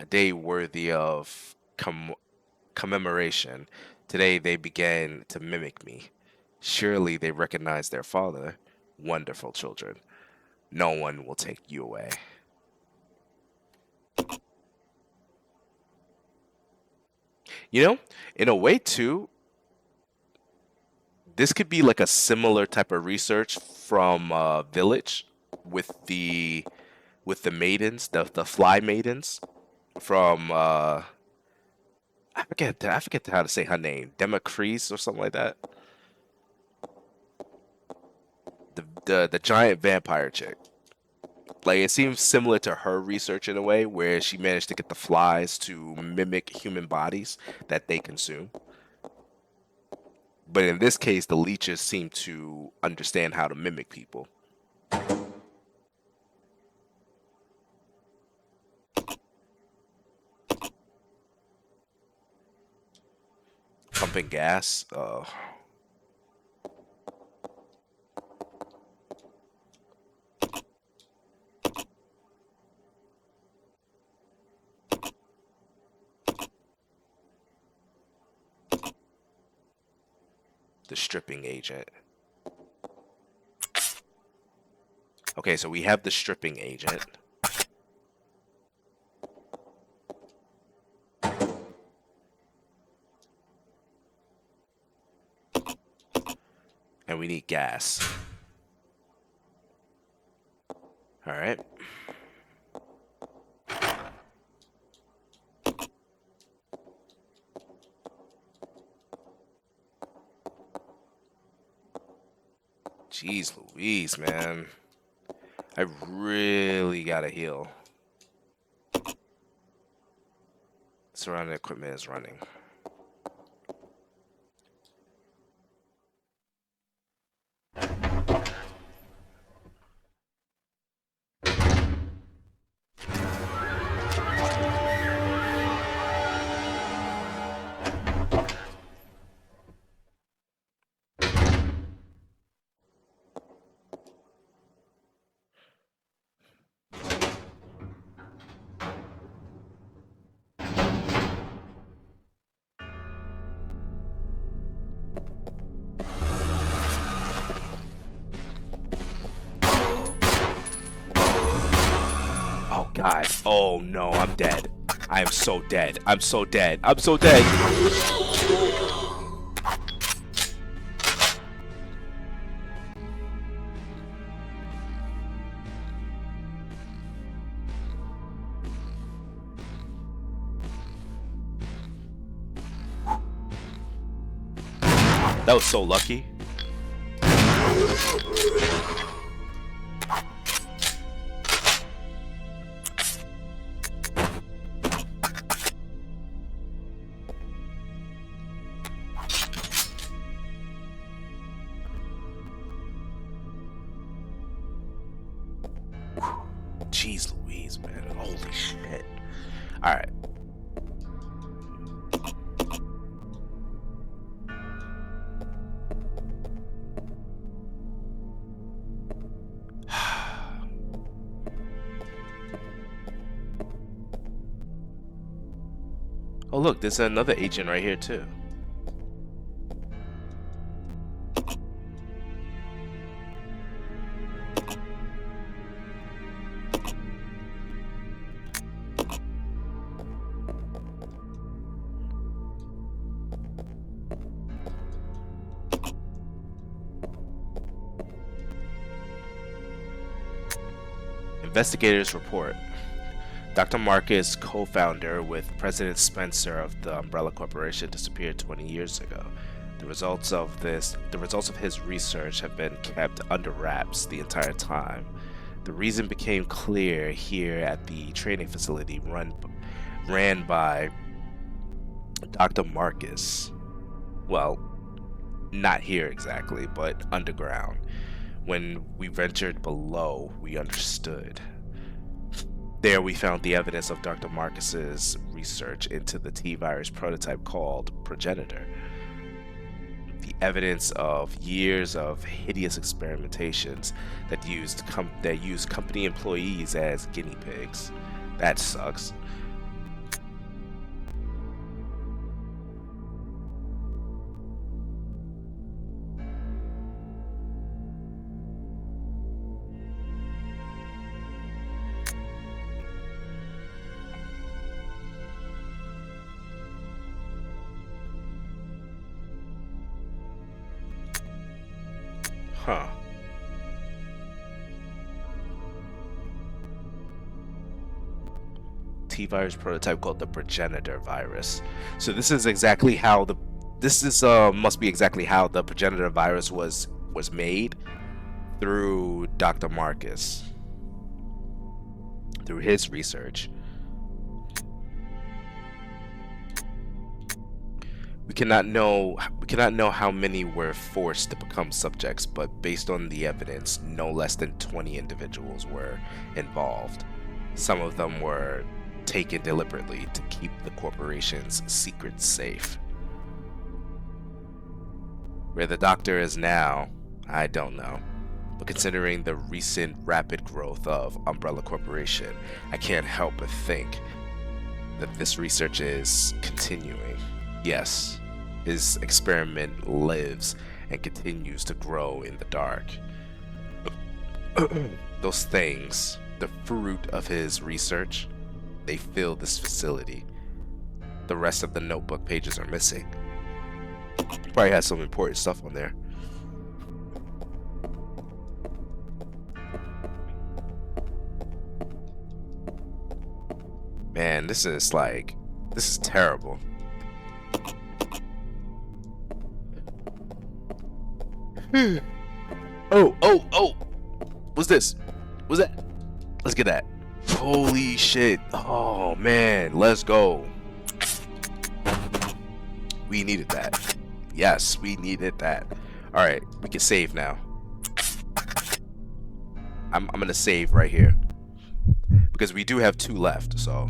A day worthy of commemoration. Today they began to mimic me. Surely they recognize their father. Wonderful children. No one will take you away. You know, in a way too, this could be like a similar type of research from Village with the maidens, the fly maidens from I forget how to say her name, Democrease or something like that. The giant vampire chick. Like it seems similar to her research in a way where she managed to get the flies to mimic human bodies that they consume. But in this case, the leeches seem to understand how to mimic people. Pumping gas. The stripping agent. Okay, so we have the stripping agent. And we need gas. All right. Jeez Louise, man. I really gotta heal. Surrounding equipment is running. God. Oh no, I'm dead. I am so dead. I'm so dead. I'm so dead. That was so lucky. Jeez Louise, man. Holy shit. Alright. Oh look, there's another agent right here too. Investigators report. Dr. Marcus, co-founder with President Spencer of the Umbrella Corporation, disappeared 20 years ago. The results of his research have been kept under wraps the entire time. The reason became clear here at the training facility ran by Dr. Marcus. Well, not here exactly, but underground. When we ventured below, we understood. There we found the evidence of Dr. Marcus's research into the T-virus prototype called Progenitor. The evidence of years of hideous experimentations that used company employees as guinea pigs. That sucks. Huh. T-virus prototype called the Progenitor virus. So this is exactly how must be exactly how the Progenitor virus was made, through Dr. Marcus, through his research. We cannot know how many were forced to become subjects, but based on the evidence, no less than 20 individuals were involved. Some of them were taken deliberately to keep the corporation's secrets safe. Where the doctor is now, I don't know. But considering the recent rapid growth of Umbrella Corporation, I can't help but think that this research is continuing. Yes, his experiment lives and continues to grow in the dark. Those things, the fruit of his research, they fill this facility. The rest of the notebook pages are missing. Probably has some important stuff on there. Man, this is terrible. Oh! What's this? What's that? Let's get that. Holy shit. Oh man, let's go. We needed that. Yes, we needed that. Alright, we can save now. I'm gonna save right here, because we do have 2 left, so.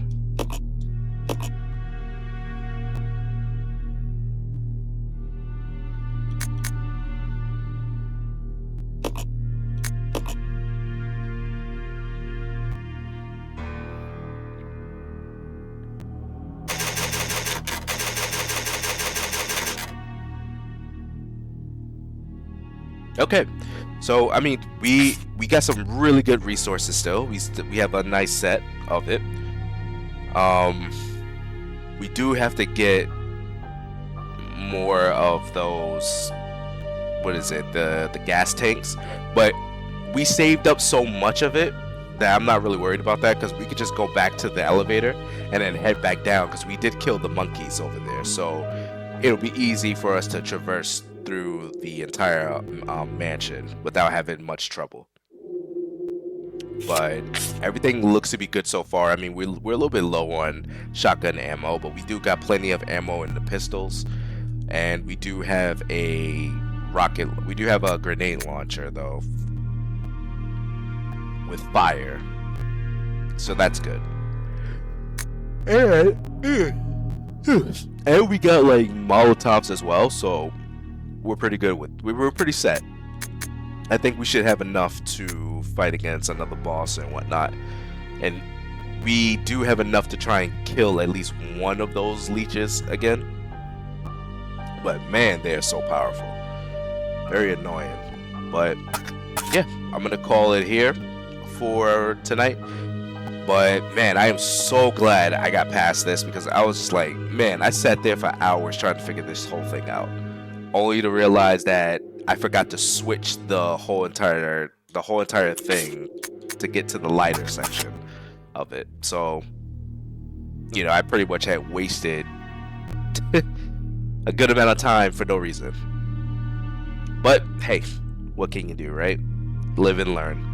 Okay, So I mean, we got some really good resources still. We have a nice set of it. We do have to get more of those. What is it? The gas tanks, but we saved up so much of it that I'm not really worried about that, because we could just go back to the elevator and then head back down, because we did kill the monkeys over there, so it'll be easy for us to traverse through the entire mansion without having much trouble. But everything looks to be good so far. I mean, we're a little bit low on shotgun ammo, but we do got plenty of ammo in the pistols, and we do have a grenade launcher though, with fire, so that's good. And we got like Molotovs as well, so we're pretty good we're pretty set. I think we should have enough to fight against another boss and whatnot, and we do have enough to try and kill at least one of those leeches again. But man, they're so powerful, very annoying. But yeah, I'm gonna call it here for tonight. But man, I am so glad I got past this, because I was just like, man, I sat there for hours trying to figure this whole thing out, only to realize that I forgot to switch the whole entire thing to get to the lighter section of it. So, you know, I pretty much had wasted a good amount of time for no reason. But hey, what can you do, right? Live and learn.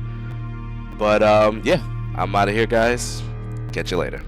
But yeah, I'm out of here, guys. Catch you later.